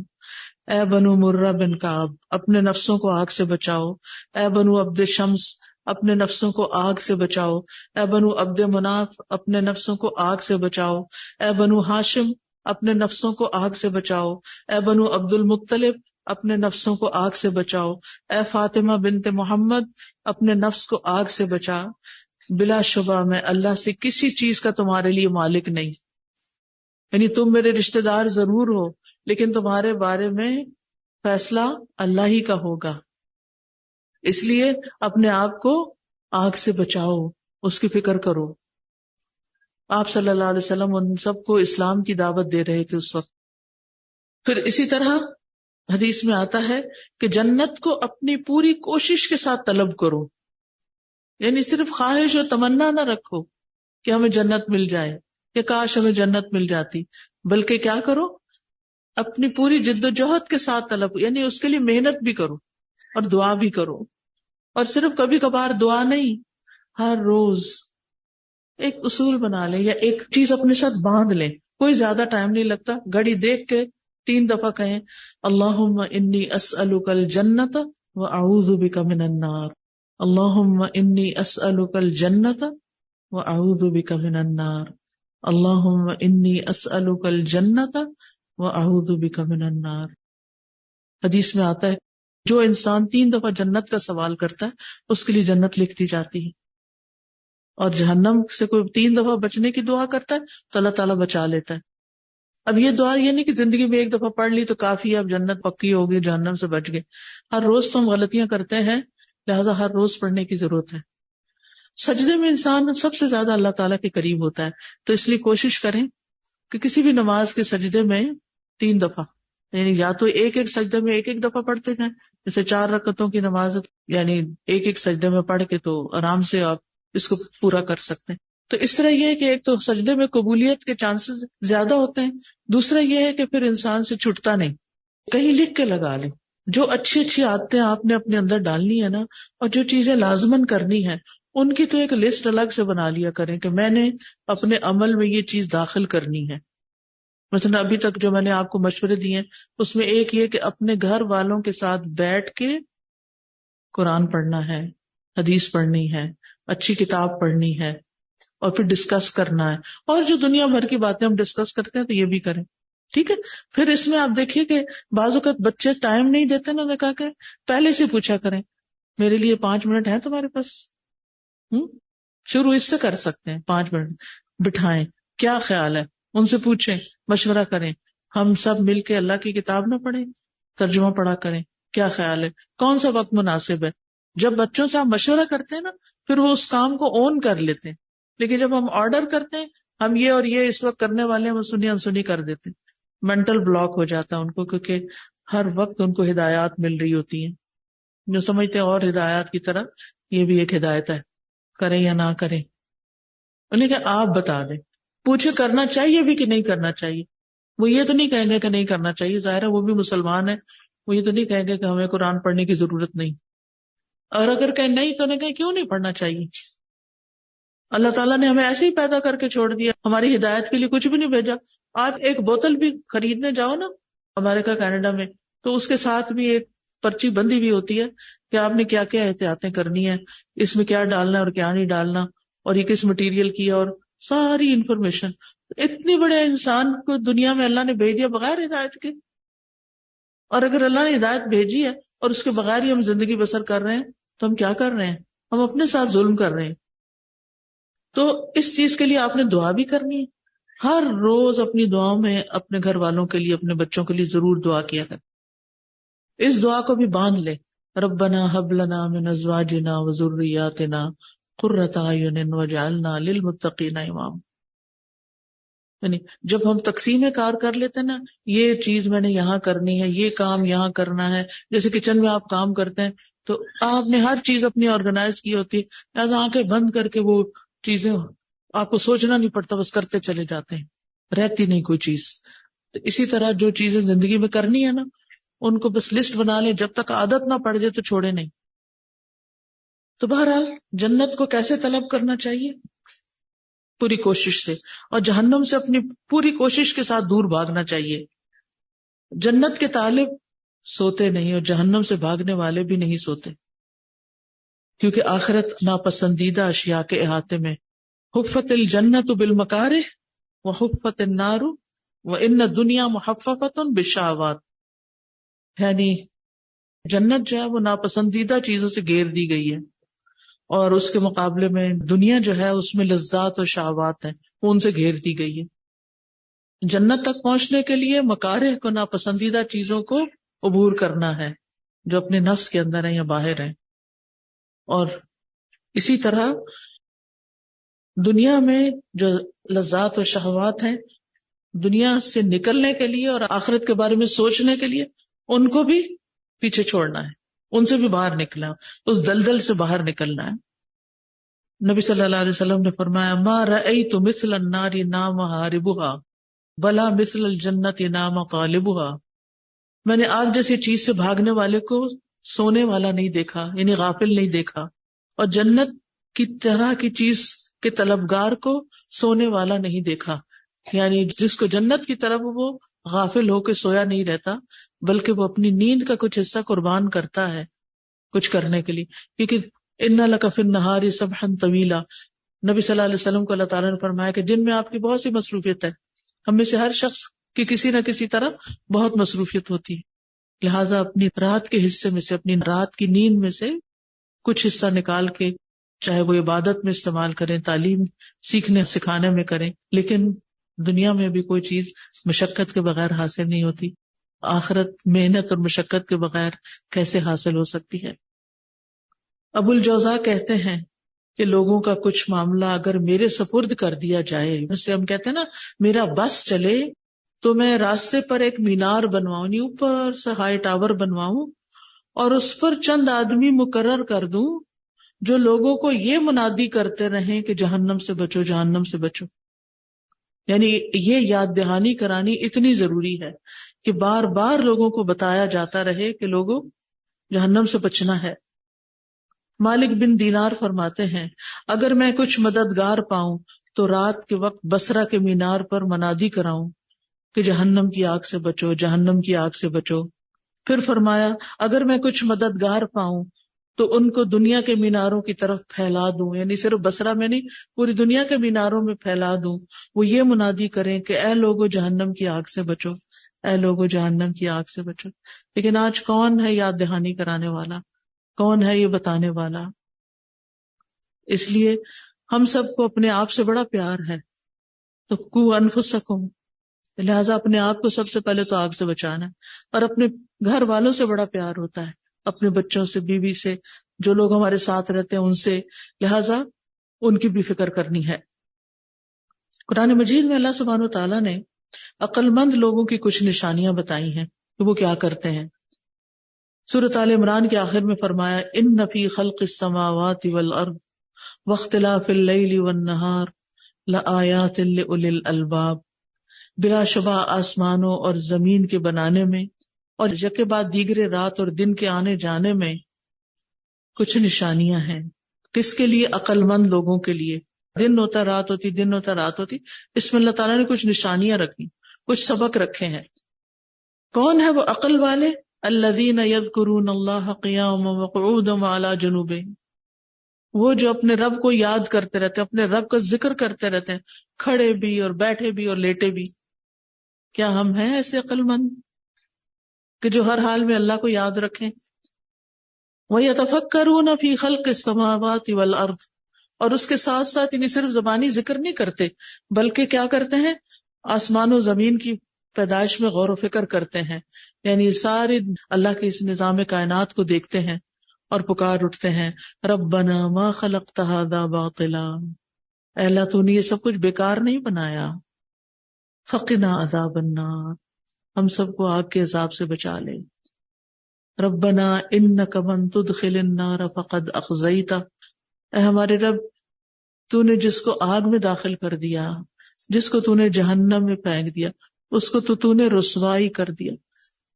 اے بنو مرہ بن کعب اپنے نفسوں کو آگ سے بچاؤ، اے بنو عبد شمس اپنے نفسوں کو آگ سے بچاؤ، اے بنو عبد مناف اپنے نفسوں کو آگ سے بچاؤ، اے بنو ہاشم اپنے نفسوں کو آگ سے بچاؤ، اے بنو عبد المطلب اپنے نفسوں کو آگ سے بچاؤ، اے فاطمہ بنت محمد اپنے نفس کو آگ سے بچا. بلا شبہ میں اللہ سے کسی چیز کا تمہارے لیے مالک نہیں، یعنی تم میرے رشتہ دار ضرور ہو لیکن تمہارے بارے میں فیصلہ اللہ ہی کا ہوگا، اس لیے اپنے آپ کو آگ سے بچاؤ، اس کی فکر کرو. آپ صلی اللہ علیہ وسلم ان سب کو اسلام کی دعوت دے رہے تھے اس وقت. پھر اسی طرح حدیث میں آتا ہے کہ جنت کو اپنی پوری کوشش کے ساتھ طلب کرو، یعنی صرف خواہش و تمنا نہ رکھو کہ ہمیں جنت مل جائے کہ کاش ہمیں جنت مل جاتی، بلکہ کیا کرو، اپنی پوری جد و جہد کے ساتھ طلب، یعنی اس کے لیے محنت بھی کرو اور دعا بھی کرو. اور صرف کبھی کبھار دعا نہیں، ہر روز ایک اصول بنا لیں یا ایک چیز اپنے ساتھ باندھ لیں. کوئی زیادہ ٹائم نہیں لگتا، گھڑی دیکھ کے 3 دفعہ کہیں اللہم انی اسألک الجنت واعوذ بک من النار، اللہم انی اسألک الجنت واعوذ بک من النار، اللہم انی اسألک الجنت واعوذ بک من النار۔ حدیث میں آتا ہے جو انسان 3 دفعہ جنت کا سوال کرتا ہے اس کے لیے جنت لکھ دی جاتی ہے، اور جہنم سے کوئی 3 دفعہ بچنے کی دعا کرتا ہے تو اللہ تعالیٰ بچا لیتا ہے۔ اب یہ دعا یہ نہیں کہ زندگی میں 1 دفعہ پڑھ لی تو کافی ہے، اب جنت پکی ہوگی، جہنم سے بچ گئے۔ ہر روز تو ہم غلطیاں کرتے ہیں، لہٰذا ہر روز پڑھنے کی ضرورت ہے۔ سجدے میں انسان سب سے زیادہ اللہ تعالیٰ کے قریب ہوتا ہے، تو اس لیے کوشش کریں کہ کسی بھی نماز کے سجدے میں 3 دفعہ، یعنی یا تو ایک سجدے میں ایک دفعہ پڑھتے جائیں، جیسے 4 رکعتوں کی نماز، یعنی ایک سجدے میں پڑھ کے تو آرام سے آپ اس کو پورا کر سکتے ہیں۔ تو اس طرح یہ ہے کہ ایک تو سجدے میں قبولیت کے چانسز زیادہ ہوتے ہیں، دوسرا یہ ہے کہ پھر انسان سے چھٹتا نہیں، کہیں لکھ کے لگا لیں۔ جو اچھی اچھی عادتیں آپ نے اپنے اندر ڈالنی ہے نا، اور جو چیزیں لازماً کرنی ہے ان کی تو ایک لسٹ الگ سے بنا لیا کریں کہ میں نے اپنے عمل میں یہ چیز داخل کرنی ہے۔ مثلا ابھی تک جو میں نے آپ کو مشورے دیے ہیں اس میں ایک یہ کہ اپنے گھر والوں کے ساتھ بیٹھ کے قرآن پڑھنا ہے، حدیث پڑھنی ہے، اچھی کتاب پڑھنی ہے، اور پھر ڈسکس کرنا ہے، اور جو دنیا بھر کی باتیں ہم ڈسکس کرتے ہیں تو یہ بھی کریں، ٹھیک ہے۔ پھر اس میں آپ دیکھیے کہ بعض اوقات بچے ٹائم نہیں دیتے نا، کہا کہ پہلے سے پوچھا کریں میرے لیے 5 منٹ ہے تمہارے پاس، شروع اس سے کر سکتے ہیں، 5 منٹ بٹھائیں، کیا خیال ہے، ان سے پوچھیں، مشورہ کریں، ہم سب مل کے اللہ کی کتاب نہ پڑھیں، ترجمہ پڑھا کریں، کیا خیال ہے، کون سا وقت مناسب ہے۔ جب بچوں سے آپ مشورہ کرتے ہیں نا پھر وہ اس کام کو اون کر لیتے ہیں، لیکن جب ہم آرڈر کرتے ہیں ہم یہ اور یہ اس وقت کرنے والے ہیں، وہ سنی انسنی کر دیتے ہیں، مینٹل بلاک ہو جاتا ہے ان کو، کیونکہ ہر وقت ان کو ہدایات مل رہی ہوتی ہیں، جو سمجھتے ہیں اور ہدایات کی طرح یہ بھی ایک ہدایت ہے، کریں یا نہ کریں۔ انہیں کہ آپ بتا دیں، پوچھے کرنا چاہیے بھی کہ نہیں کرنا چاہیے۔ وہ یہ تو نہیں کہیں گے کہ نہیں کرنا چاہیے، ظاہر ہے وہ بھی مسلمان ہے، وہ یہ تو نہیں کہیں گے کہ ہمیں قرآن پڑھنے کی ضرورت نہیں، اور اگر کہیں نہیں تو انہیں کہیں کیوں نہیں پڑھنا چاہیے۔ اللہ تعالیٰ نے ہمیں ایسے ہی پیدا کر کے چھوڑ دیا، ہماری ہدایت کے لیے کچھ بھی نہیں بھیجا۔ آپ ایک بوتل بھی خریدنے جاؤ نا امریکہ کینیڈا میں تو اس کے ساتھ بھی ایک پرچی بندی بھی ہوتی ہے کہ آپ نے کیا کیا احتیاطیں کرنی ہے، اس میں کیا ڈالنا اور کیا نہیں ڈالنا، اور یہ کس مٹیریل کی ہے، اور ساری انفارمیشن۔ اتنی بڑے انسان کو دنیا میں اللہ نے بھیج دیا بغیر ہدایت کے، اور اگر اللہ نے ہدایت بھیجی ہے اور اس کے بغیر ہی ہم زندگی بسر کر رہے ہیں تو ہم کیا کر رہے ہیں؟ ہم اپنے ساتھ ظلم کر رہے ہیں۔ تو اس چیز کے لیے آپ نے دعا بھی کرنی ہے، ہر روز اپنی دعاؤں میں اپنے گھر والوں کے لیے، اپنے بچوں کے لیے ضرور دعا کیا کریں۔ اس دعا کو بھی باندھ لیں، ربنا ہب لنا من ازواجنا وذریاتنا قرۃ اعین واجعلنا للمتقین اماما۔ یعنی جب ہم تقسیم کار کر لیتے ہیں نا، یہ چیز میں نے یہاں کرنی ہے، یہ کام یہاں کرنا ہے، جیسے کچن میں آپ کام کرتے ہیں تو آپ نے ہر چیز اپنی آرگنائز کی ہوتی ہے، لہٰذا آنکھیں بند کر کے وہ چیزیں آپ کو سوچنا نہیں پڑتا، بس کرتے چلے جاتے ہیں، رہتی نہیں کوئی چیز۔ تو اسی طرح جو چیزیں زندگی میں کرنی ہے نا ان کو بس لسٹ بنا لیں، جب تک عادت نہ پڑ جائے تو چھوڑے نہیں۔ تو بہرحال جنت کو کیسے طلب کرنا چاہیے؟ پوری کوشش سے، اور جہنم سے اپنی پوری کوشش کے ساتھ دور بھاگنا چاہیے۔ جنت کے طالب سوتے نہیں اور جہنم سے بھاگنے والے بھی نہیں سوتے، کیونکہ آخرت ناپسندیدہ اشیاء کے احاطے میں۔ حفت الجنت بالمکارہ وحفت النار وان الدنیا محففۃ بالشہوات، یعنی جنت جو ہے وہ ناپسندیدہ چیزوں سے گھیر دی گئی ہے، اور اس کے مقابلے میں دنیا جو ہے اس میں لذات اور شہوات ہیں، وہ ان سے گھیر دی گئی ہے۔ جنت تک پہنچنے کے لیے مکارہ کو، ناپسندیدہ چیزوں کو عبور کرنا ہے جو اپنے نفس کے اندر ہیں یا باہر ہیں۔ اور اسی طرح دنیا میں جو لذات اور شہوات ہیں، دنیا سے نکلنے کے لیے اور آخرت کے بارے میں سوچنے کے لیے ان کو بھی پیچھے چھوڑنا ہے، ان سے بھی باہر نکلنا، اس دلدل سے باہر نکلنا ہے۔ نبی صلی اللہ علیہ وسلم نے فرمایا ما رأیت مثل النار نام حاربها بلا مثل الجنت نام طالبها، میں نے آگ جیسی چیز سے بھاگنے والے کو سونے والا نہیں دیکھا، یعنی غافل نہیں دیکھا، اور جنت کی طرح کی چیز کے طلبگار کو سونے والا نہیں دیکھا، یعنی جس کو جنت کی طرف وہ غافل ہو کے سویا نہیں رہتا، بلکہ وہ اپنی نیند کا کچھ حصہ قربان کرتا ہے کچھ کرنے کے لیے. کیونکہ ان لک فی النہار سبحا طویلا، نبی صلی اللہ علیہ وسلم کو اللہ تعالیٰ نے فرمایا کہ دن میں آپ کی بہت سی مصروفیت ہے. ہم میں سے ہر شخص کی کسی نہ کسی طرح بہت مصروفیت ہوتی ہے، لہٰذا اپنی رات کے حصے میں سے، اپنی رات کی نیند میں سے کچھ حصہ نکال کے، چاہے وہ عبادت میں استعمال کریں، تعلیم سیکھنے سکھانے میں کریں. لیکن دنیا میں بھی کوئی چیز مشقت کے بغیر حاصل نہیں ہوتی، آخرت محنت اور مشقت کے بغیر کیسے حاصل ہو سکتی ہے. ابو الجوزا کہتے ہیں کہ لوگوں کا کچھ معاملہ اگر میرے سپرد کر دیا جائے، جیسے ہم کہتے ہیں نا میرا بس چلے، تو میں راستے پر ایک مینار بنواؤں، اوپر سے ہائی ٹاور بنواؤں اور اس پر چند آدمی مقرر کر دوں جو لوگوں کو یہ منادی کرتے رہیں کہ جہنم سے بچو، جہنم سے بچو. یعنی یہ یاد دہانی کرانی اتنی ضروری ہے کہ بار بار لوگوں کو بتایا جاتا رہے کہ لوگوں جہنم سے بچنا ہے. مالک بن دینار فرماتے ہیں اگر میں کچھ مددگار پاؤں تو رات کے وقت بصرہ کے مینار پر منادی کراؤں کہ جہنم کی آگ سے بچو، جہنم کی آگ سے بچو. پھر فرمایا اگر میں کچھ مددگار پاؤں تو ان کو دنیا کے میناروں کی طرف پھیلا دوں، یعنی صرف بصرہ میں نہیں پوری دنیا کے میناروں میں پھیلا دوں. وہ یہ منادی کریں کہ اے لوگو جہنم کی آگ سے بچو، اے لوگو جہنم کی آگ سے بچو. لیکن آج کون ہے یاد دہانی کرانے والا، کون ہے یہ بتانے والا؟ اس لیے ہم سب کو اپنے آپ سے بڑا پیار ہے، تو قو انفسکم، لہٰذا اپنے آپ کو سب سے پہلے تو آگ سے بچانا ہے. اور اپنے گھر والوں سے بڑا پیار ہوتا ہے، اپنے بچوں سے، بیوی سے، جو لوگ ہمارے ساتھ رہتے ہیں ان سے، لہٰذا ان کی بھی فکر کرنی ہے. قرآن مجید میں اللہ سبحانہ و تعالیٰ نے عقل مند لوگوں کی کچھ نشانیاں بتائی ہیں کہ وہ کیا کرتے ہیں. سورۃ آل عمران کے آخر میں فرمایا ان فی خلق السماوات والارض واختلاف اللیل والنہار لآیات لأولی الالباب، بلا شبہ آسمانوں اور زمین کے بنانے میں اور یکے بعد دیگرے رات اور دن کے آنے جانے میں کچھ نشانیاں ہیں. کس کے لیے؟ عقل مند لوگوں کے لیے. دن ہوتا رات ہوتی، دن ہوتا رات ہوتی، اس میں اللہ تعالیٰ نے کچھ نشانیاں رکھی، کچھ سبق رکھے ہیں. کون ہے وہ عقل والے؟ الذین یذکرون اللہ قیاما وقعودا وعلی جنوبہم، وہ جو اپنے رب کو یاد کرتے رہتے ہیں، اپنے رب کا ذکر کرتے رہتے ہیں، کھڑے بھی اور بیٹھے بھی اور لیٹے بھی. کیا ہم ہیں ایسے عقل مند کہ جو ہر حال میں اللہ کو یاد رکھیں؟ وَيَتَفَكَّرُونَ فِي خَلْقِ السَّمَاوَاتِ وَالْأَرْضِ، اور اس کے ساتھ ساتھ انہیں صرف زبانی ذکر نہیں کرتے بلکہ کیا کرتے ہیں؟ آسمان و زمین کی پیدائش میں غور و فکر کرتے ہیں، یعنی ساری اللہ کے اس نظام کائنات کو دیکھتے ہیں اور پکار اٹھتے ہیں ربنا ما خلقت هذا باطلا، اے اللہ تو نے یہ سب کچھ بیکار نہیں بنایا. فقنا عذاب النار، ہم سب کو آگ کے عذاب سے بچا لے. ربنا انک من تدخل النار فقد اخزیتہ، اے ہمارے رب تو نے جس کو آگ میں داخل کر دیا، جس کو تو نے جہنم میں پھینک دیا، اس کو تو نے رسوائی کر دیا.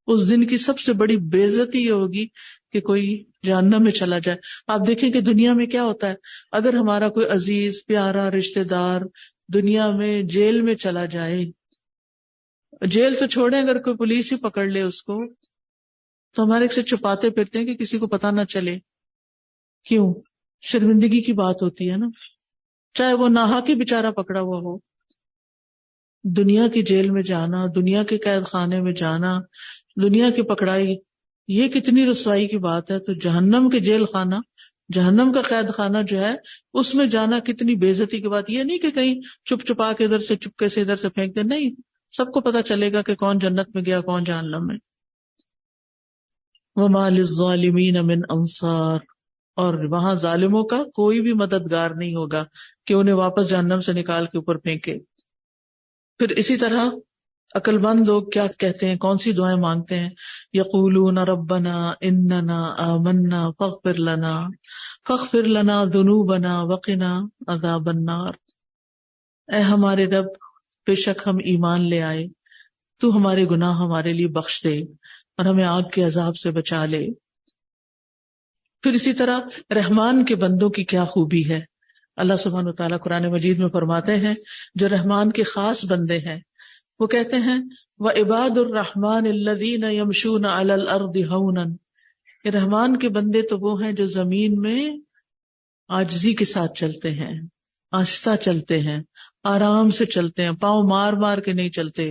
اس دن کی سب سے بڑی بے عزتی یہ ہوگی کہ کوئی جہنم میں چلا جائے. آپ دیکھیں کہ دنیا میں کیا ہوتا ہے، اگر ہمارا کوئی عزیز پیارا رشتہ دار دنیا میں جیل میں چلا جائے، جیل تو چھوڑیں اگر کوئی پولیس ہی پکڑ لے اس کو، تو ہمارے سے چھپاتے پھرتے ہیں کہ کسی کو پتہ نہ چلے. کیوں؟ شرمندگی کی بات ہوتی ہے نا، چاہے وہ ناحق بیچارہ پکڑا ہوا ہو. دنیا کی جیل میں جانا، دنیا کے قید خانے میں جانا، دنیا کی پکڑائی، یہ کتنی رسوائی کی بات ہے. تو جہنم کے جیل خانہ، جہنم کا قید خانہ جو ہے اس میں جانا کتنی بے عزتی کی بات. یہ نہیں کہ کہیں چھپ چھپا کے ادھر سے چپکے سے ادھر سے پھینک دے، نہیں، سب کو پتا چلے گا کہ کون جنت میں گیا کون جہنم میں. وَمَا لِلظَّالِمِينَ مِنْ أَنصَارٍ، اور وہاں ظالموں کا کوئی بھی مددگار نہیں ہوگا کہ انہیں واپس جہنم سے نکال کے اوپر پھینکے. پھر اسی طرح عقل مند لوگ کیا کہتے ہیں، کون سی دعائیں مانگتے ہیں؟ یقولون ربنا اننا آمنا فاغفر لنا ذنوبنا وقنا عذاب النار، اے ہمارے رب بے شک ہم ایمان لے آئے، تو ہمارے گناہ ہمارے لیے بخش دے اور ہمیں آگ کے عذاب سے بچا لے. پھر اسی طرح رحمان کے بندوں کی کیا خوبی ہے. اللہ سبحانہ و تعالیٰ قرآن مجید میں فرماتے ہیں جو رحمان کے خاص بندے ہیں وہ کہتے ہیں وعباد الرحمن الذین یمشون علی الارض ہونا، کہ رحمان کے بندے تو وہ ہیں جو زمین میں عاجزی کے ساتھ چلتے ہیں، آہستہ چلتے ہیں، آرام سے چلتے ہیں، پاؤں مار مار کے نہیں چلتے۔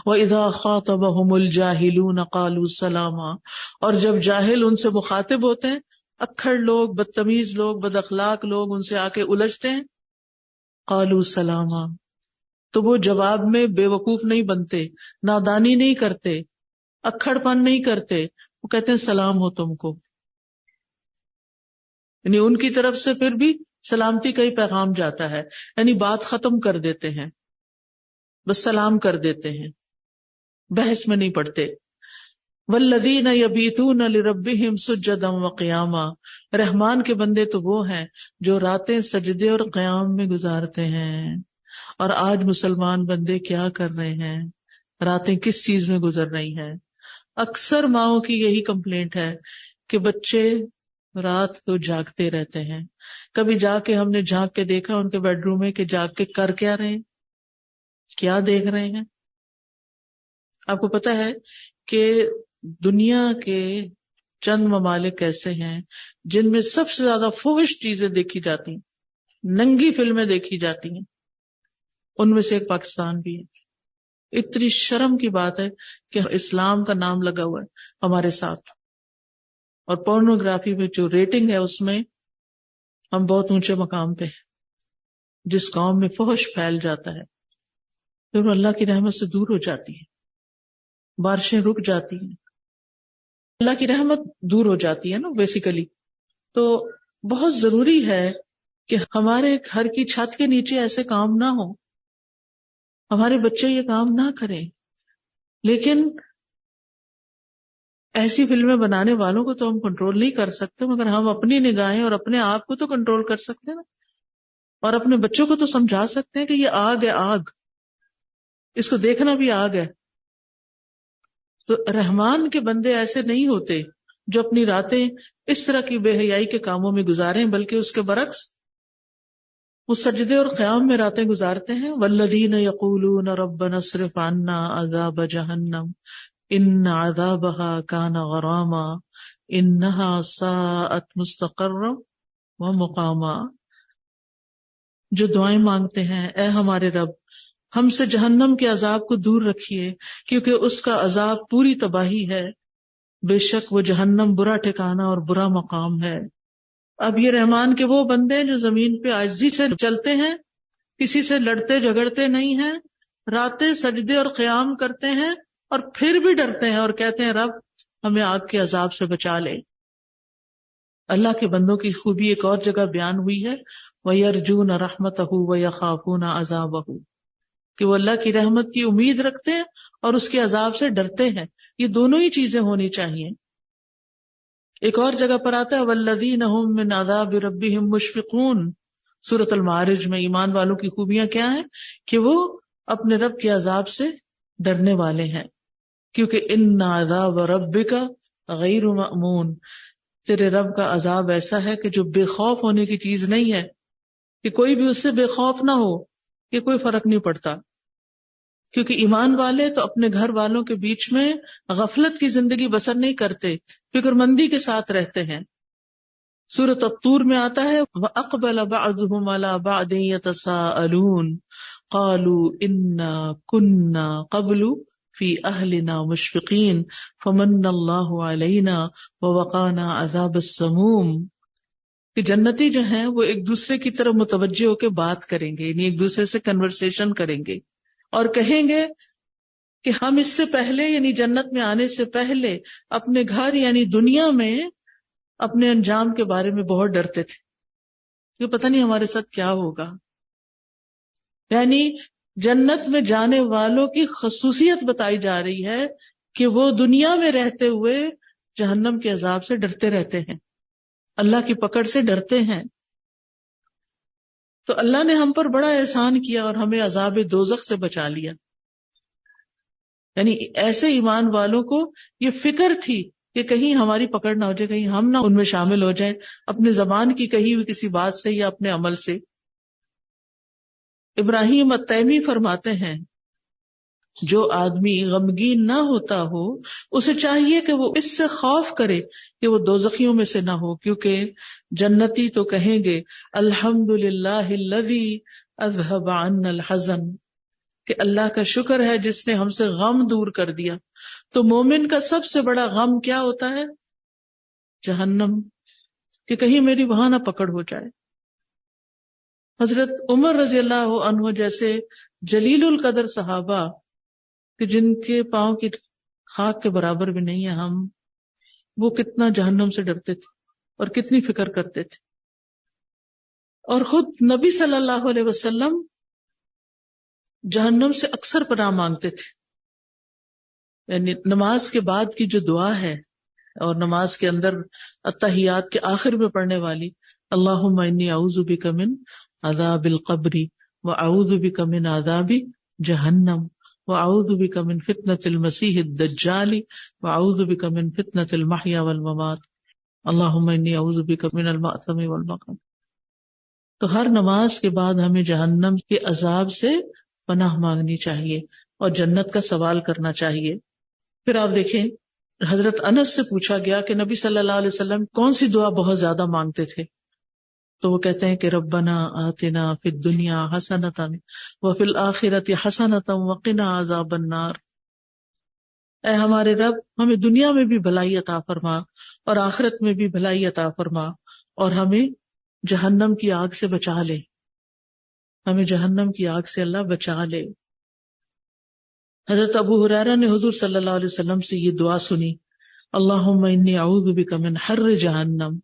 وَإِذَا خَاطَبَهُمُ الْجَاهِلُونَ قَالُوا سَلَامًا، اور جب جاہل ان سے مخاطب ہوتے ہیں، اکھڑ لوگ، بدتمیز لوگ، بد اخلاق لوگ ان سے آ کے الجھتے ہیں، قَالُوا سَلَامًا، تو وہ جواب میں بے وقوف نہیں بنتے، نادانی نہیں کرتے، اکھڑ پن نہیں کرتے، وہ کہتے ہیں سلام ہو تم کو، یعنی ان کی طرف سے پھر بھی سلامتی کا ہی پیغام جاتا ہے، یعنی بات ختم کر دیتے ہیں، بس سلام کر دیتے ہیں، بحث میں نہیں پڑتے۔ والذین یبیتون لربہم سجدا وقیاما، رحمان کے بندے تو وہ ہیں جو راتیں سجدے اور قیام میں گزارتے ہیں۔ اور آج مسلمان بندے کیا کر رہے ہیں، راتیں کس چیز میں گزر رہی ہیں؟ اکثر ماؤں کی یہی کمپلینٹ ہے کہ بچے رات کو جاگتے رہتے ہیں۔ کبھی جا کے ہم نے جھانک کے دیکھا ان کے بیڈ روم میں کہ جاگ کے کر کیا رہے ہیں، کیا دیکھ رہے ہیں؟ آپ کو پتا ہے کہ دنیا کے چند ممالک ایسے ہیں جن میں سب سے زیادہ فحش چیزیں دیکھی جاتی ہیں، ننگی فلمیں دیکھی جاتی ہیں، ان میں سے ایک پاکستان بھی ہے۔ اتنی شرم کی بات ہے کہ اسلام کا نام لگا ہوا ہے ہمارے ساتھ، اور پورنوگرافی میں جو ریٹنگ ہے اس میں ہم بہت اونچے مقام پہ ہیں۔ جس قوم میں فحش پھیل جاتا ہے پھر وہ اللہ کی رحمت سے دور ہو جاتی ہے، بارشیں رک جاتی ہیں، اللہ کی رحمت دور ہو جاتی ہے نا بیسیکلی۔ تو بہت ضروری ہے کہ ہمارے گھر کی چھت کے نیچے ایسے کام نہ ہو، ہمارے بچے یہ کام نہ کریں، لیکن ایسی فلمیں بنانے والوں کو تو ہم کنٹرول نہیں کر سکتے، مگر ہم اپنی نگاہیں اور اپنے آپ کو تو کنٹرول کر سکتے ہیں نا، اور اپنے بچوں کو تو سمجھا سکتے ہیں کہ یہ آگ ہے، آگ، اس کو دیکھنا بھی آگ ہے۔ تو رحمان کے بندے ایسے نہیں ہوتے جو اپنی راتیں اس طرح کی بے حیائی کے کاموں میں گزاریں، بلکہ اس کے برعکس وہ سجدے اور قیام میں راتیں گزارتے ہیں۔ والذین یقولون ربنا اصرف عنا عذاب جہنم ان عذابها کان غراما انها ساءت مستقرا ومقاما، جو دعائیں مانگتے ہیں اے ہمارے رب ہم سے جہنم کے عذاب کو دور رکھیے کیونکہ اس کا عذاب پوری تباہی ہے، بے شک وہ جہنم برا ٹھکانہ اور برا مقام ہے۔ اب یہ رحمان کے وہ بندے جو زمین پہ عاجزی سے چلتے ہیں، کسی سے لڑتے جھگڑتے نہیں ہیں، راتیں سجدے اور قیام کرتے ہیں، اور پھر بھی ڈرتے ہیں اور کہتے ہیں رب ہمیں آگ کے عذاب سے بچا لے۔ اللہ کے بندوں کی خوبی ایک اور جگہ بیان ہوئی ہے وَيَرْجُونَ رَحْمَتَهُ وَيَخَافُونَ عَذَابَهُ، کہ وہ اللہ کی رحمت کی امید رکھتے ہیں اور اس کے عذاب سے ڈرتے ہیں۔ یہ دونوں ہی چیزیں ہونی چاہیے۔ ایک اور جگہ پر آتا ہے وَالَّذِينَ هُم مِّنْ عَذَابِ رَبِّهِمْ مُشْفِقُونَ، سورۃ المعارج میں ایمان والوں کی خوبیاں کیا ہیں کہ وہ اپنے رب کے عذاب سے ڈرنے والے ہیں، کیونکہ ان عذاب ربک غیر مأمون، تیرے رب کا عذاب ایسا ہے کہ جو بے خوف ہونے کی چیز نہیں ہے، کہ کوئی بھی اس سے بے خوف نہ ہو، یہ کوئی فرق نہیں پڑتا، کیونکہ ایمان والے تو اپنے گھر والوں کے بیچ میں غفلت کی زندگی بسر نہیں کرتے، فکر مندی کے ساتھ رہتے ہیں۔ سورۃ الطور میں آتا ہے وَأَقْبَلَ بَعْضُهُمْ عَلَى بَعْضٍ يَتَسَاءَلُونَ قَالُوا إِنَّا كُنَّا قَبْلُ فِي أَهْلِنَا مُشْفِقِينَ فَمَنَّ اللَّهُ عَلَيْنَا وَوَقَانَا عَذَابَ السَّمُومِ، کہ جنتی جو ہیں وہ ایک دوسرے کی طرف متوجہ ہو کے بات کریں گے، یعنی ایک دوسرے سے کنورسیشن کریں گے اور کہیں گے کہ ہم اس سے پہلے، یعنی جنت میں آنے سے پہلے اپنے گھر یعنی دنیا میں اپنے انجام کے بارے میں بہت ڈرتے تھے کہ پتہ نہیں ہمارے ساتھ کیا ہوگا۔ یعنی جنت میں جانے والوں کی خصوصیت بتائی جا رہی ہے کہ وہ دنیا میں رہتے ہوئے جہنم کے عذاب سے ڈرتے رہتے ہیں، اللہ کی پکڑ سے ڈرتے ہیں۔ تو اللہ نے ہم پر بڑا احسان کیا اور ہمیں عذاب دوزخ سے بچا لیا۔ یعنی ایسے ایمان والوں کو یہ فکر تھی کہ کہیں ہماری پکڑ نہ ہو جائے، کہیں ہم نہ ان میں شامل ہو جائیں اپنی زبان کی کہی ہوئی کسی بات سے یا اپنے عمل سے۔ ابراہیم التیمی فرماتے ہیں جو آدمی غمگین نہ ہوتا ہو اسے چاہیے کہ وہ اس سے خوف کرے کہ وہ دوزخیوں میں سے نہ ہو، کیونکہ جنتی تو کہیں گے الحمدللہ الذی اذھب عنا الحزن، کہ اللہ کا شکر ہے جس نے ہم سے غم دور کر دیا۔ تو مومن کا سب سے بڑا غم کیا ہوتا ہے؟ جہنم، کہ کہیں میری وہاں نہ پکڑ ہو جائے۔ حضرت عمر رضی اللہ عنہ جیسے جلیل القدر صحابہ کہ جن کے پاؤں کی خاک کے برابر بھی نہیں ہے ہم، وہ کتنا جہنم سے ڈرتے تھے اور کتنی فکر کرتے تھے، اور خود نبی صلی اللہ علیہ وسلم جہنم سے اکثر پناہ مانگتے تھے۔ یعنی نماز کے بعد کی جو دعا ہے اور نماز کے اندر التحیات کے آخر میں پڑھنے والی اللہم انی اعوذ بک من عذاب القبر واعوذ بک من عذاب جہنم واعوذ بک من فتنة المسیح الدجال واعوذ بک من فتنة المحیا والممات اللہم انی اعوذ بک من المأثم والمغرم۔ تو ہر نماز کے بعد ہمیں جہنم کے عذاب سے پناہ مانگنی چاہیے اور جنت کا سوال کرنا چاہیے۔ پھر آپ دیکھیں حضرت انس سے پوچھا گیا کہ نبی صلی اللہ علیہ وسلم کون سی دعا بہت زیادہ مانگتے تھے، تو وہ کہتے ہیں کہ ربنا آتنا فی الدنیا حسنۃ وفی الآخرۃ حسنۃ وقنا عذاب النار، اے ہمارے رب ہمیں دنیا میں بھی بھلائی عطا فرما اور آخرت میں بھی بھلائی عطا فرما، اور ہمیں جہنم کی آگ سے بچا لے، ہمیں جہنم کی آگ سے اللہ بچا لے۔ حضرت ابو ہریرہ نے حضور صلی اللہ علیہ وسلم سے یہ دعا سنی اللہم انی اعوذ بک من حر جہنم،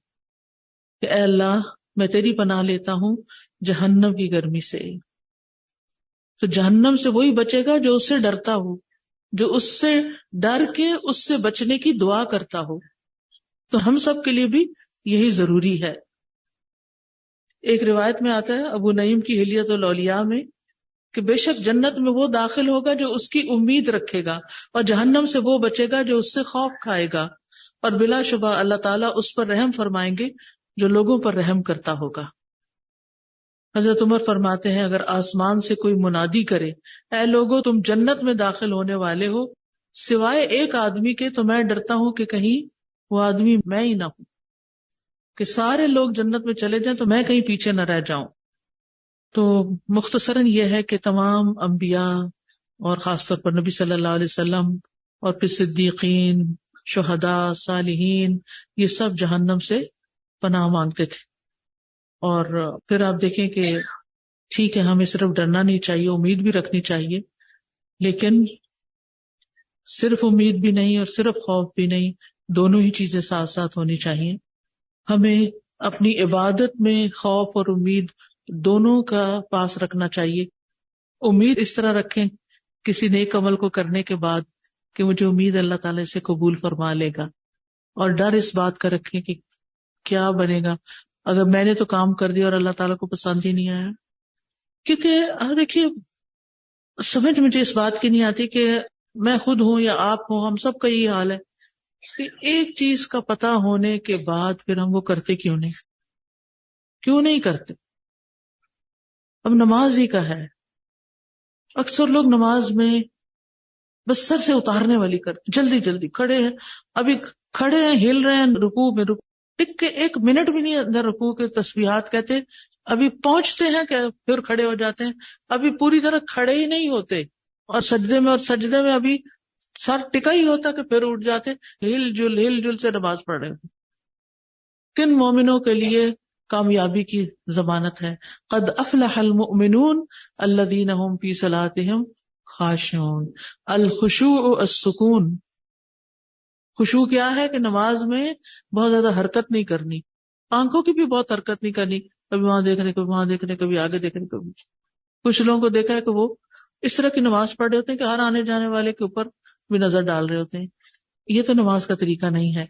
کہ اے اللہ میں تیری پناہ لیتا ہوں جہنم کی گرمی سے۔ تو جہنم سے وہی بچے گا جو اس سے ڈرتا ہو، جو اس سے ڈر کے اس سے بچنے کی دعا کرتا ہو۔ تو ہم سب کے لیے بھی یہی ضروری ہے۔ ایک روایت میں آتا ہے ابو نعیم کی حلیت الاولیاء میں کہ بے شک جنت میں وہ داخل ہوگا جو اس کی امید رکھے گا، اور جہنم سے وہ بچے گا جو اس سے خوف کھائے گا، اور بلا شبہ اللہ تعالیٰ اس پر رحم فرمائیں گے جو لوگوں پر رحم کرتا ہوگا۔ حضرت عمر فرماتے ہیں اگر آسمان سے کوئی منادی کرے اے لوگو تم جنت میں داخل ہونے والے ہو سوائے ایک آدمی کے، تو میں ڈرتا ہوں کہ کہیں وہ آدمی میں ہی نہ ہوں، کہ سارے لوگ جنت میں چلے جائیں تو میں کہیں پیچھے نہ رہ جاؤں۔ تو مختصراً یہ ہے کہ تمام انبیاء اور خاص طور پر نبی صلی اللہ علیہ وسلم اور پھر صدیقین، شہداء، صالحین، یہ سب جہنم سے پناہ مانگتے تھے۔ اور پھر آپ دیکھیں کہ ٹھیک ہے ہمیں صرف ڈرنا نہیں چاہیے، امید بھی رکھنی چاہیے، لیکن صرف امید بھی نہیں اور صرف خوف بھی نہیں، دونوں ہی چیزیں ساتھ ساتھ ہونی چاہیے۔ ہمیں اپنی عبادت میں خوف اور امید دونوں کا پاس رکھنا چاہیے۔ امید اس طرح رکھیں کسی نیک عمل کو کرنے کے بعد کہ مجھے امید اللہ تعالیٰ سے قبول فرما لے گا، اور ڈر اس بات کا رکھیں کہ کیا بنے گا اگر میں نے تو کام کر دیا اور اللہ تعالیٰ کو پسند ہی نہیں آیا۔ کیونکہ دیکھیے سمجھ مجھے اس بات کی نہیں آتی کہ میں خود ہوں یا آپ ہوں، ہم سب کا یہی حال ہے کہ ایک چیز کا پتہ ہونے کے بعد پھر ہم وہ کرتے کیوں نہیں کرتے۔ اب نماز ہی کا ہے، اکثر لوگ نماز میں بس سر سے اتارنے والی کرتے، جلدی جلدی کھڑے ہیں، ابھی کھڑے ہیں ہل رہے ہیں، رکوع میں ٹک کے ایک منٹ بھی نہیں اندر رکوع کے تسبیحات کہتے، ابھی پہنچتے ہیں کہ پھر کھڑے ہو جاتے ہیں، ابھی پوری طرح کھڑے ہی نہیں ہوتے، اور سجدے میں ابھی سر ٹکا ہی ہوتا کہ پھر اٹھ جاتے، ہل جل سے نماز پڑھ رہے ہیں۔ کن مومنوں کے لیے کامیابی کی ضمانت ہے؟ قد افلح المؤمنون الذین هم فی صلاتهم خاشعون۔ الخشوع السکون، خشوع کیا ہے کہ نماز میں بہت زیادہ حرکت نہیں کرنی، آنکھوں کی بھی بہت حرکت نہیں کرنی، کبھی وہاں دیکھنے کبھی وہاں دیکھنے کبھی آگے دیکھنے کبھی۔ کچھ لوگوں کو دیکھا ہے کہ وہ اس طرح کی نماز پڑھ رہے ہوتے ہیں کہ ہر آنے جانے والے کے اوپر بھی نظر ڈال رہے ہوتے ہیں۔ یہ تو نماز کا طریقہ نہیں ہے۔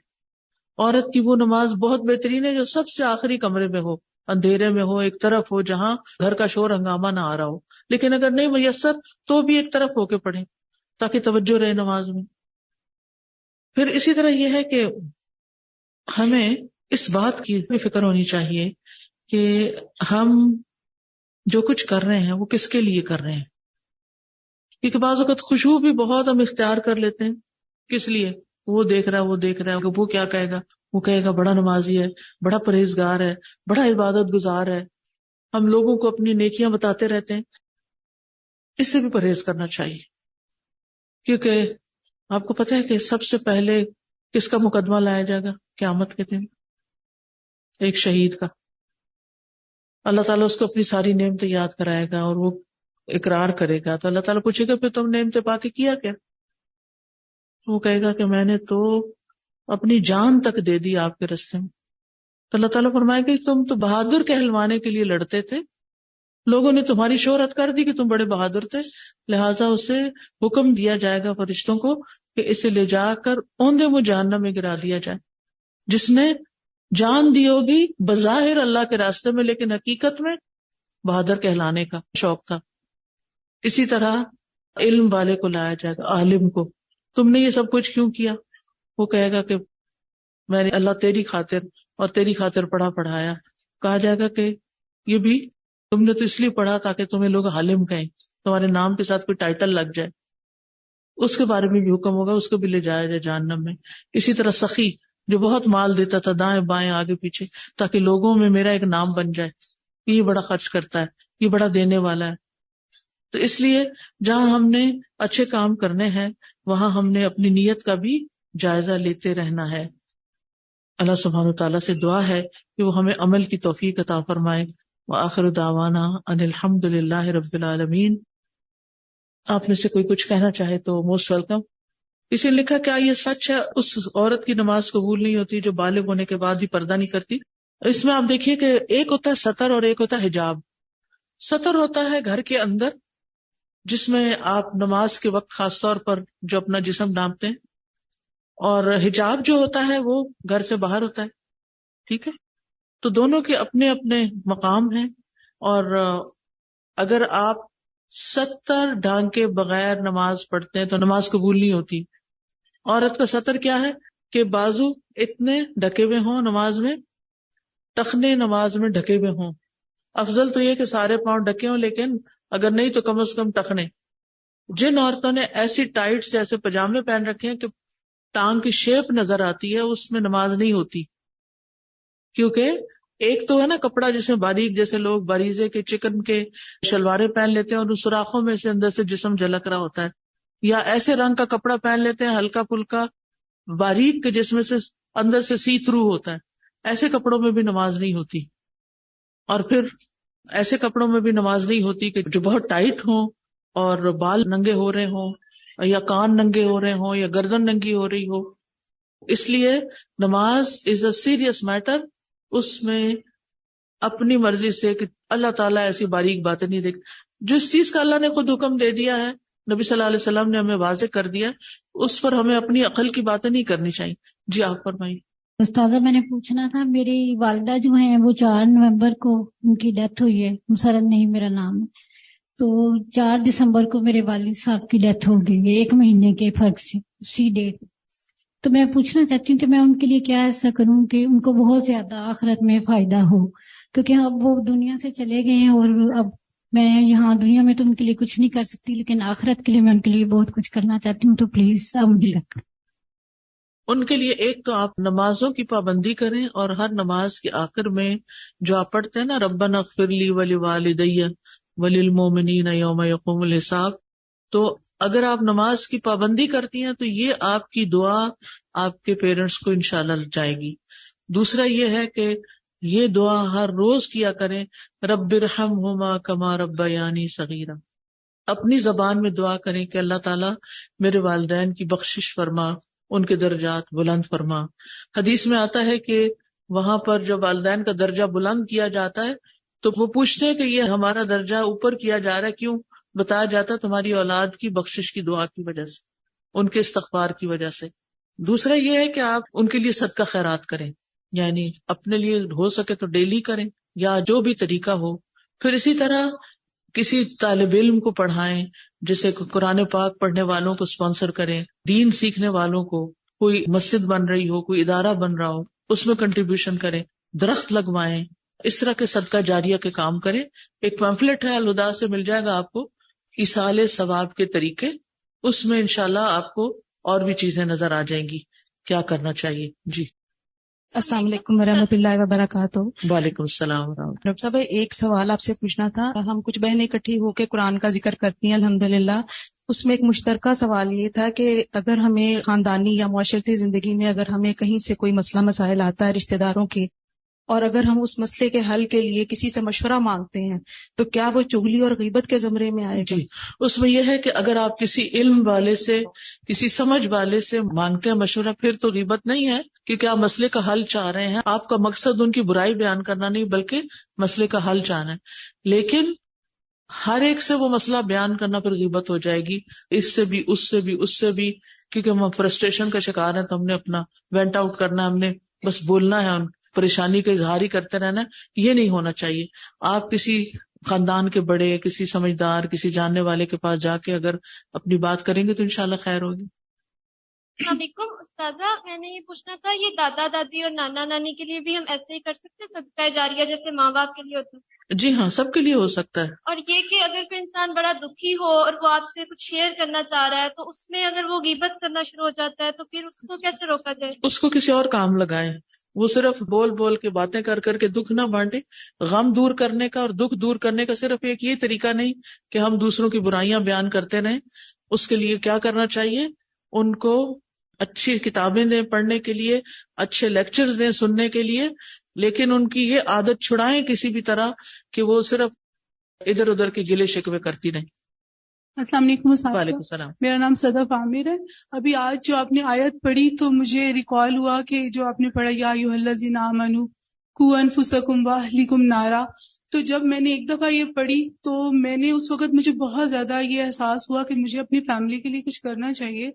عورت کی وہ نماز بہت بہترین ہے جو سب سے آخری کمرے میں ہو، اندھیرے میں ہو، ایک طرف ہو جہاں گھر کا شور ہنگامہ نہ آ رہا ہو، لیکن اگر نہیں میسر تو بھی ایک طرف ہو کے پڑھیں تاکہ توجہ رہے نماز میں۔ پھر اسی طرح یہ ہے کہ ہمیں اس بات کی بھی فکر ہونی چاہیے کہ ہم جو کچھ کر رہے ہیں وہ کس کے لیے کر رہے ہیں۔ کیونکہ بعض اوقات خوشبو بھی بہت ہم اختیار کر لیتے ہیں. کس لیے؟ وہ دیکھ رہا ہے، وہ دیکھ رہا ہے کہ وہ کیا کہے گا، وہ کہے گا بڑا نمازی ہے، بڑا پرہیزگار ہے، بڑا عبادت گزار ہے. ہم لوگوں کو اپنی نیکیاں بتاتے رہتے ہیں. اس سے بھی پرہیز کرنا چاہیے، کیونکہ آپ کو پتہ ہے کہ سب سے پہلے کس کا مقدمہ لایا جائے گا قیامت کے دن؟ ایک شہید کا. اللہ تعالیٰ اس کو اپنی ساری نعمتیں یاد کرائے گا اور وہ اقرار کرے گا. تو اللہ تعالیٰ پوچھے گا پھر تم نعمتیں پا کے کیا کیا؟ وہ کہے گا کہ میں نے تو اپنی جان تک دے دی آپ کے راستے میں. تو اللہ تعالیٰ فرمائے گا کہ تم تو بہادر کہلوانے کے لیے لڑتے تھے، لوگوں نے تمہاری شہرت کر دی کہ تم بڑے بہادر تھے، لہٰذا اسے حکم دیا جائے گا فرشتوں کو کہ اسے لے جا کر اوندے منہ جہنم میں گرا دیا جائے. جس نے جان دی ہوگی بظاہر اللہ کے راستے میں، لیکن حقیقت میں بہادر کہلانے کا شوق تھا. اسی طرح علم والے کو لایا جائے گا، عالم کو. تم نے یہ سب کچھ کیوں کیا؟ وہ کہے گا کہ میں نے اللہ تیری خاطر اور تیری خاطر پڑھا پڑھایا. کہا جائے گا کہ یہ بھی تم نے تو اس لیے پڑھا تاکہ تمہیں لوگ عالم کہیں، تمہارے نام کے ساتھ کوئی ٹائٹل لگ جائے. اس کے بارے میں بھی حکم ہوگا، اس کو بھی لے جایا جائے جہنم میں. اسی طرح سخی جو بہت مال دیتا تھا دائیں بائیں آگے پیچھے تاکہ لوگوں میں میرا ایک نام بن جائے کہ یہ بڑا خرچ کرتا ہے، یہ بڑا دینے والا ہے. تو اس لیے جہاں ہم نے اچھے کام کرنے ہیں وہاں ہم نے اپنی نیت کا بھی جائزہ لیتے رہنا ہے. اللہ سبحانہ وتعالیٰ سے دعا ہے کہ وہ ہمیں عمل کی توفیق عطا فرمائے. وآخر دعوانا ان الحمد للہ رب العالمین. آپ میں سے کوئی کچھ کہنا چاہے تو موسٹ ویلکم. اسی نے لکھا کیا یہ سچ ہے اس عورت کی نماز قبول نہیں ہوتی جو بالغ ہونے کے بعد ہی پردہ نہیں کرتی؟ اس میں آپ دیکھیے کہ ایک ہوتا ہے سطر اور ایک ہوتا ہے حجاب. سطر ہوتا ہے گھر کے اندر جس میں آپ نماز کے وقت خاص طور پر جو اپنا جسم ڈھانپتے ہیں، اور حجاب جو ہوتا ہے وہ گھر سے باہر ہوتا ہے. ٹھیک ہے، تو دونوں کے اپنے اپنے مقام ہیں. اور اگر آپ سطر ڈھانکے بغیر نماز پڑھتے ہیں تو نماز قبول نہیں ہوتی. عورت کا سطر کیا ہے کہ بازو اتنے ڈھکے ہوئے ہوں نماز میں، ٹخنے نماز میں ڈھکے ہوئے ہوں. افضل تو یہ کہ سارے پاؤں ڈھکے ہوں، لیکن اگر نہیں تو کم از کم ٹخنے. جن عورتوں نے ایسی ٹائٹس جیسے پجامے پہن رکھے ہیں کہ ٹانگ کی شیپ نظر آتی ہے، اس میں نماز نہیں ہوتی. کیونکہ ایک تو ہے نا کپڑا جس میں باریک، جیسے لوگ باریزے کے چکن کے شلواریں پہن لیتے ہیں اور ان سوراخوں میں سے اندر سے جسم جھلک رہا ہوتا ہے، یا ایسے رنگ کا کپڑا پہن لیتے ہیں ہلکا پھلکا باریک کے جس میں سے اندر سے سی تھرو ہوتا ہے. ایسے کپڑوں میں بھی نماز نہیں ہوتی. اور پھر ایسے کپڑوں میں بھی نماز نہیں ہوتی کہ جو بہت ٹائٹ ہوں اور بال ننگے ہو رہے ہوں یا کان ننگے ہو رہے ہوں یا گردن ننگی ہو رہی ہو. اس لیے نماز از اے سیریس میٹر. اس میں اپنی مرضی سے کہ اللہ تعالیٰ ایسی باریک باتیں نہیں دیکھ. جس چیز کا اللہ نے خود حکم دے دیا ہے، نبی صلی اللہ علیہ وسلم نے ہمیں واضح کر دیا، اس پر ہمیں اپنی عقل کی باتیں نہیں کرنی چاہیے. جی آپ فرمائیے. استاذہ میں نے پوچھنا تھا، میری والدہ جو ہیں وہ 4 نومبر کو ان کی ڈیتھ ہوئی ہے. مسرت نہیں میرا نام ہے. تو 4 دسمبر کو میرے والد صاحب کی ڈیتھ ہو گئی ہے، 1 مہینے کے فرق سے اسی ڈیٹ. تو میں پوچھنا چاہتی ہوں کہ میں ان کے لیے کیا ایسا کروں کہ ان کو بہت زیادہ آخرت میں فائدہ ہو، کیونکہ اب وہ دنیا سے چلے گئے ہیں اور اب میں یہاں دنیا میں تو ان کے لیے کچھ نہیں کر سکتی، لیکن آخرت کے لیے میں ان کے لیے بہت کچھ کرنا چاہتی ہوں. تو پلیز آپ مجھے ان کے لیے ایک تو آپ نمازوں کی پابندی کریں، اور ہر نماز کے آخر میں جو آپ پڑھتے ہیں نا ربنا اغفر لی ولوالدی وللمؤمنین یوم یقوم الحساب، تو اگر آپ نماز کی پابندی کرتی ہیں تو یہ آپ کی دعا آپ کے پیرنٹس کو انشاءاللہ جائے گی. دوسرا یہ ہے کہ یہ دعا ہر روز کیا کریں، رب ارحمہما کما ربیانی صغیرا. اپنی زبان میں دعا کریں کہ اللہ تعالیٰ میرے والدین کی بخشش فرما، ان کے درجات بلند فرما. حدیث میں آتا ہے کہ وہاں پر جب والدین کا درجہ بلند کیا جاتا ہے تو وہ پوچھتے ہیں کہ یہ ہمارا درجہ اوپر کیا جا رہا ہے کیوں؟ بتایا جاتا ہے تمہاری اولاد کی بخشش کی دعا کی وجہ سے، ان کے استغفار کی وجہ سے. دوسرا یہ ہے کہ آپ ان کے لیے صدقہ خیرات کریں، یعنی اپنے لیے ہو سکے تو ڈیلی کریں یا جو بھی طریقہ ہو. پھر اسی طرح کسی طالب علم کو پڑھائیں، جسے قرآن پاک پڑھنے والوں کو اسپانسر کریں، دین سیکھنے والوں کو، کوئی مسجد بن رہی ہو، کوئی ادارہ بن رہا ہو اس میں کنٹریبیوشن کریں، درخت لگوائیں، اس طرح کے صدقہ جاریہ کے کام کریں. ایک پیمفلٹ ہے الہدا سے مل جائے گا آپ کو، ایصال ثواب کے طریقے، اس میں انشاءاللہ آپ کو اور بھی چیزیں نظر آ جائیں گی کیا کرنا چاہیے. جی السلام علیکم ورحمۃ اللہ وبرکاتہ. وعلیکم السلام ورحمۃ. ڈاکٹر صاحب ایک سوال آپ سے پوچھنا تھا. ہم کچھ بہنیں اکٹھی ہو کے قرآن کا ذکر کرتی ہیں الحمدللہ. اس میں ایک مشترکہ سوال یہ تھا کہ اگر ہمیں خاندانی یا معاشرتی زندگی میں اگر ہمیں کہیں سے کوئی مسئلہ مسائل آتا ہے رشتہ داروں کے، اور اگر ہم اس مسئلے کے حل کے لیے کسی سے مشورہ مانگتے ہیں تو کیا وہ چغلی اور غیبت کے زمرے میں آئے گا؟ جی اس میں یہ ہے کہ اگر آپ کسی علم والے سے، کسی سمجھ والے سے مانگتے ہیں مشورہ، پھر تو غیبت نہیں ہے، کیونکہ آپ مسئلے کا حل چاہ رہے ہیں. آپ کا مقصد ان کی برائی بیان کرنا نہیں بلکہ مسئلے کا حل چاہنا ہے. لیکن ہر ایک سے وہ مسئلہ بیان کرنا پھر غیبت ہو جائے گی، اس سے بھی اس سے بھی اس سے بھی، کیونکہ ہم فرسٹریشن کا شکار ہیں تو ہم نے اپنا وینٹ آؤٹ کرنا ہے، ہم نے بس بولنا ہے، ان پریشانی کا اظہار ہی کرتے رہنا ہے. یہ نہیں ہونا چاہیے. آپ کسی خاندان کے بڑے، کسی سمجھدار، کسی جاننے والے کے پاس جا کے اگر اپنی بات کریں گے تو انشاءاللہ خیر ہوگی. السلام علیکم استاذہ، میں نے یہ پوچھنا تھا، یہ دادا دادی اور نانا نانی کے لیے بھی ہم ایسے ہی کر سکتے ہیں صدقہ جاریہ جیسے ماں باپ کے لیے ہوتا ہے؟ جی ہاں، سب کے لیے ہو سکتا ہے. اور یہ کہ اگر کوئی انسان بڑا دکھی ہو اور وہ آپ سے کچھ شیئر کرنا چاہ رہا ہے تو اس میں اگر وہ غیبت کرنا شروع ہو جاتا ہے تو پھر اس کو کیسے روکا جائے؟ اس کو کسی اور کام لگائیں. وہ صرف بول بول کے باتیں کر کر کے دکھ نہ بانٹے. غم دور کرنے کا اور دکھ دور کرنے کا صرف ایک یہ طریقہ نہیں کہ ہم دوسروں کی برائیاں بیان کرتے رہیں. اس کے لیے کیا کرنا چاہیے؟ ان کو اچھی کتابیں دیں پڑھنے کے لیے، اچھے لیکچرز دیں سننے کے لیے، لیکن ان کی یہ عادت چھڑائیں کسی بھی طرح کہ وہ صرف ادھر ادھر کے گلے شکوے کرتی رہیں. السلام علیکم وعلیکم اساتذہ، السلام. میرا نام صدف عامر ہے. ابھی آج جو آپ نے آیت پڑھی تو مجھے ریکال ہوا کہ جو آپ نے پڑھا یا ایھا الذین آمنوا قوا انفسکم واہلیکم نارا، تو جب میں نے ایک دفعہ یہ پڑھی تو میں نے اس وقت مجھے بہت زیادہ یہ احساس ہوا کہ مجھے اپنی فیملی کے لیے کچھ کرنا چاہیے.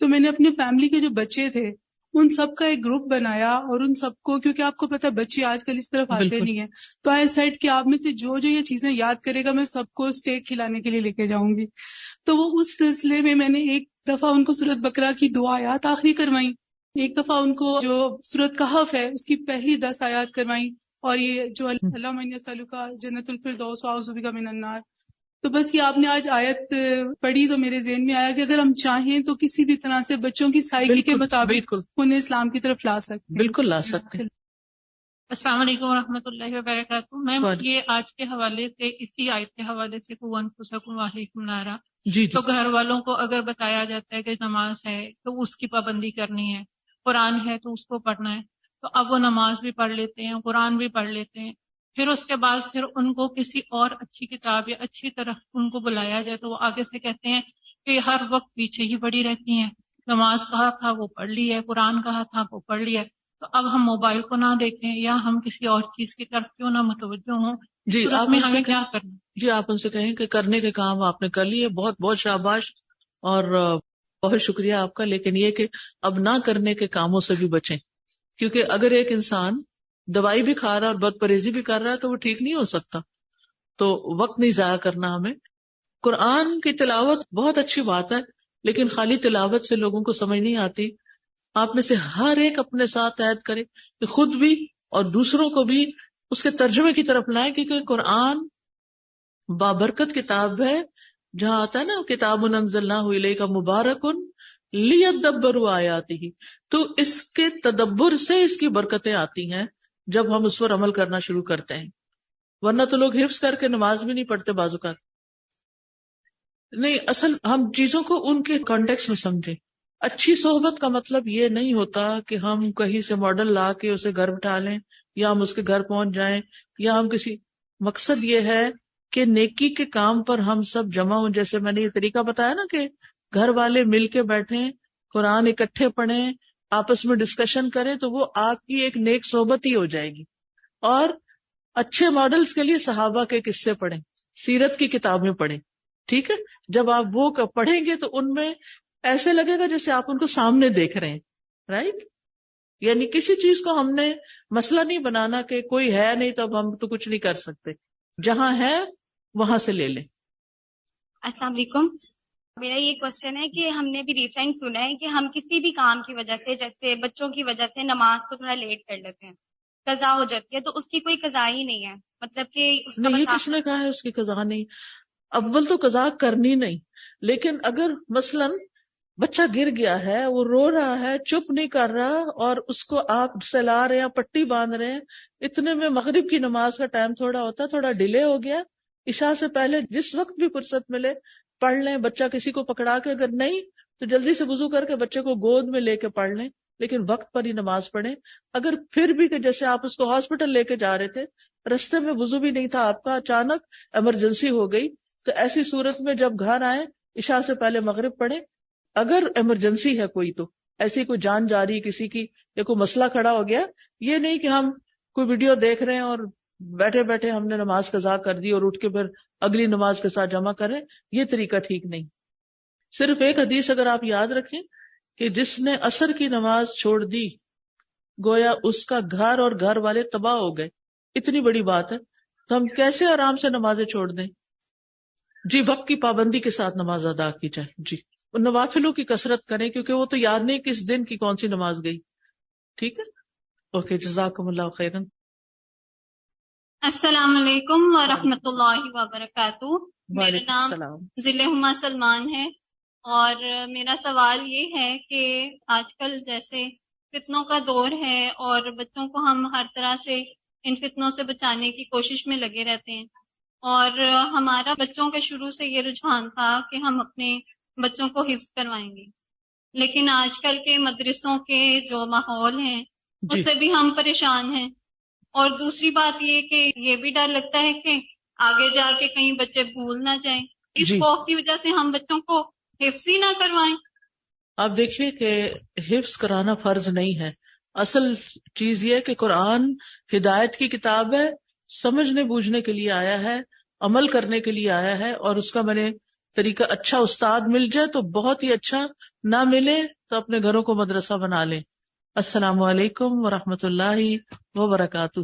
تو میں نے اپنی فیملی کے جو بچے تھے ان سب کا ایک گروپ بنایا، اور ان سب کو، کیونکہ آپ کو پتا بچے آج کل اس طرف آتے بالکل. نہیں ہیں، تو آئی سیڈ کہ آپ میں سے جو جو یہ چیزیں یاد کرے گا میں سب کو اسٹیک کھلانے کے لیے لے کے جاؤں گی. تو وہ اس سلسلے میں نے ایک دفعہ ان کو سورۃ بقرہ کی 2 آیات آخری کروائی، ایک دفعہ ان کو جو سورۃ کہف ہے اس کی پہلی 10 آیات کروائی، اور یہ جو اللہم انی اسألک جنت الفردوس واعوذ بک من النار. تو بس یہ آپ نے آج آیت پڑھی تو میرے ذہن میں آیا کہ اگر ہم چاہیں تو کسی بھی طرح سے بچوں کی سائیکی کے مطابق بالکل انہیں اسلام کی طرف لا سکتے ہیں. بالکل لا سکتے ہیں. السلام علیکم ورحمۃ اللہ وبرکاتہ. میم وعلیکم. یہ آج کے حوالے سے، اسی آیت کے حوالے سے قوا انفسکم واہلیکم نارا، جی تو گھر والوں کو اگر بتایا جاتا ہے کہ نماز ہے تو اس کی پابندی کرنی ہے، قرآن ہے تو اس کو پڑھنا ہے، تو اب وہ نماز بھی پڑھ لیتے ہیں، قرآن بھی پڑھ لیتے ہیں، پھر اس کے بعد پھر ان کو کسی اور اچھی کتاب یا اچھی طرف ان کو بلایا جائے تو وہ آگے سے کہتے ہیں کہ ہر وقت پیچھے ہی پڑی رہتی ہیں، نماز کہا تھا وہ پڑھ لی ہے، قرآن کہا تھا وہ پڑھ لیا ہے، تو اب ہم موبائل کو نہ دیکھیں یا ہم کسی اور چیز کی طرف کیوں نہ متوجہ ہوں، جی صورت آپ میں ان سے ہمیں کیا کرنا؟ جی آپ ان سے کہیں کہ کرنے کے کام آپ نے کر لیے، بہت بہت شاباش اور بہت شکریہ آپ کا، لیکن یہ کہ اب نہ کرنے کے کاموں سے بھی بچیں، کیونکہ اگر ایک انسان دوائی بھی کھا رہا ہے اور بد پرہیزی بھی کر رہا ہے تو وہ ٹھیک نہیں ہو سکتا. تو وقت نہیں ضائع کرنا ہمیں. قرآن کی تلاوت بہت اچھی بات ہے، لیکن خالی تلاوت سے لوگوں کو سمجھ نہیں آتی. آپ میں سے ہر ایک اپنے ساتھ عہد کرے کہ خود بھی اور دوسروں کو بھی اس کے ترجمے کی طرف لائیں، کیونکہ قرآن بابرکت کتاب ہے. جہاں آتا ہے نا کتاب انزلناہ الیک مبارک لیدبروا آیاتہ، تو اس کے تدبر سے اس کی برکتیں آتی ہیں جب ہم اس پر عمل کرنا شروع کرتے ہیں. ورنہ تو لوگ حفظ کر کے نماز بھی نہیں پڑھتے بعض اوقات. نہیں، اصل ہم چیزوں کو ان کے کانٹیکس میں سمجھیں. اچھی صحبت کا مطلب یہ نہیں ہوتا کہ ہم کہیں سے ماڈل لا کے اسے گھر بٹھا لیں یا ہم اس کے گھر پہنچ جائیں یا ہم کسی، مقصد یہ ہے کہ نیکی کے کام پر ہم سب جمع ہوں. جیسے میں نے یہ طریقہ بتایا نا کہ گھر والے مل کے بیٹھیں، قرآن اکٹھے پڑھیں، آپس میں ڈسکشن کریں، تو وہ آپ کی ایک نیک صحبت ہی ہو جائے گی. اور اچھے ماڈلز کے لیے صحابہ کے قصے پڑھیں، سیرت کی کتابیں پڑھیں. ٹھیک ہے، جب آپ وہ پڑھیں گے تو ان میں ایسے لگے گا جیسے آپ ان کو سامنے دیکھ رہے ہیں. رائٹ؟ یعنی کسی چیز کو ہم نے مسئلہ نہیں بنانا کہ کوئی ہے نہیں تو اب ہم تو کچھ نہیں کر سکتے، جہاں ہے وہاں سے لے لیں. السلام علیکم. میرا یہ کوشچن ہے کہ ہم نے بھی ریسنٹ سنا ہے کہ ہم کسی بھی کام کی وجہ سے، جیسے بچوں کی وجہ سے نماز کو تھوڑا لیٹ کر لیتے ہیں، قضا ہو جاتی ہے، تو اس کی کوئی قضا ہی نہیں ہے، مطلب کہ اس کا نہیں، یہ بس کس نے کہا ہے اس کی قضا نہیں؟ اول تو قضا کرنی نہیں، لیکن اگر مثلاً بچہ گر گیا ہے، وہ رو رہا ہے، چپ نہیں کر رہا، اور اس کو آپ سلا رہے ہیں، پٹی باندھ رہے ہیں، اتنے میں مغرب کی نماز کا ٹائم تھوڑا ہوتا ہے، تھوڑا ڈیلے ہو گیا، عشاء سے پہلے جس وقت بھی فرصت ملے پڑھ لیں. بچہ کسی کو پکڑا کے، اگر نہیں تو جلدی سے وضو کر کے بچے کو گود میں لے کے پڑھ لیں، لیکن وقت پر ہی نماز پڑھیں. اگر پھر بھی کہ جیسے آپ اس کو ہاسپٹل لے کے جا رہے تھے، رستے میں وضو بھی نہیں تھا آپ کا، اچانک ایمرجنسی ہو گئی، تو ایسی صورت میں جب گھر آئیں عشاء سے پہلے مغرب پڑھیں. اگر ایمرجنسی ہے کوئی، تو ایسی کوئی جان جا رہی کسی کی یا کوئی مسئلہ کھڑا ہو گیا، یہ نہیں کہ ہم کوئی ویڈیو دیکھ رہے ہیں اور بیٹھے بیٹھے ہم نے نماز قضا کر دی اور اٹھ کے پھر اگلی نماز کے ساتھ جمع کریں، یہ طریقہ ٹھیک نہیں. صرف ایک حدیث اگر آپ یاد رکھیں کہ جس نے عصر کی نماز چھوڑ دی گویا اس کا گھر اور گھر والے تباہ ہو گئے. اتنی بڑی بات ہے، تو ہم کیسے آرام سے نمازیں چھوڑ دیں؟ جی، وقت کی پابندی کے ساتھ نماز ادا کی جائے. جی، نوافلوں کی کثرت کریں، کیونکہ وہ تو یاد نہیں کس دن کی کون سی نماز گئی. ٹھیک ہے، اوکے، جزاکم اللہ خیرن. السلام علیکم ورحمۃ اللہ وبرکاتہ. میرا وعلیکم نام السلام. ضلع ہما سلمان ہے، اور میرا سوال یہ ہے کہ آج کل جیسے فتنوں کا دور ہے اور بچوں کو ہم ہر طرح سے ان فتنوں سے بچانے کی کوشش میں لگے رہتے ہیں، اور ہمارا بچوں کے شروع سے یہ رجحان تھا کہ ہم اپنے بچوں کو حفظ کروائیں گے، لیکن آج کل کے مدرسوں کے جو ماحول ہیں اس سے بھی ہم پریشان ہیں. اور دوسری بات یہ کہ یہ بھی ڈر لگتا ہے کہ آگے جا کے کہیں بچے بھول نہ جائیں، اس خوف کی وجہ سے ہم بچوں کو حفظ ہی نہ کروائیں. آپ دیکھیے کہ حفظ کرانا فرض نہیں ہے. اصل چیز یہ ہے کہ قرآن ہدایت کی کتاب ہے، سمجھنے بوجھنے کے لیے آیا ہے، عمل کرنے کے لیے آیا ہے، اور اس کا میں نے طریقہ اچھا استاد مل جائے تو بہت ہی اچھا، نہ ملے تو اپنے گھروں کو مدرسہ بنا لیں. السلام علیکم ورحمۃ اللہ وبرکاتہ.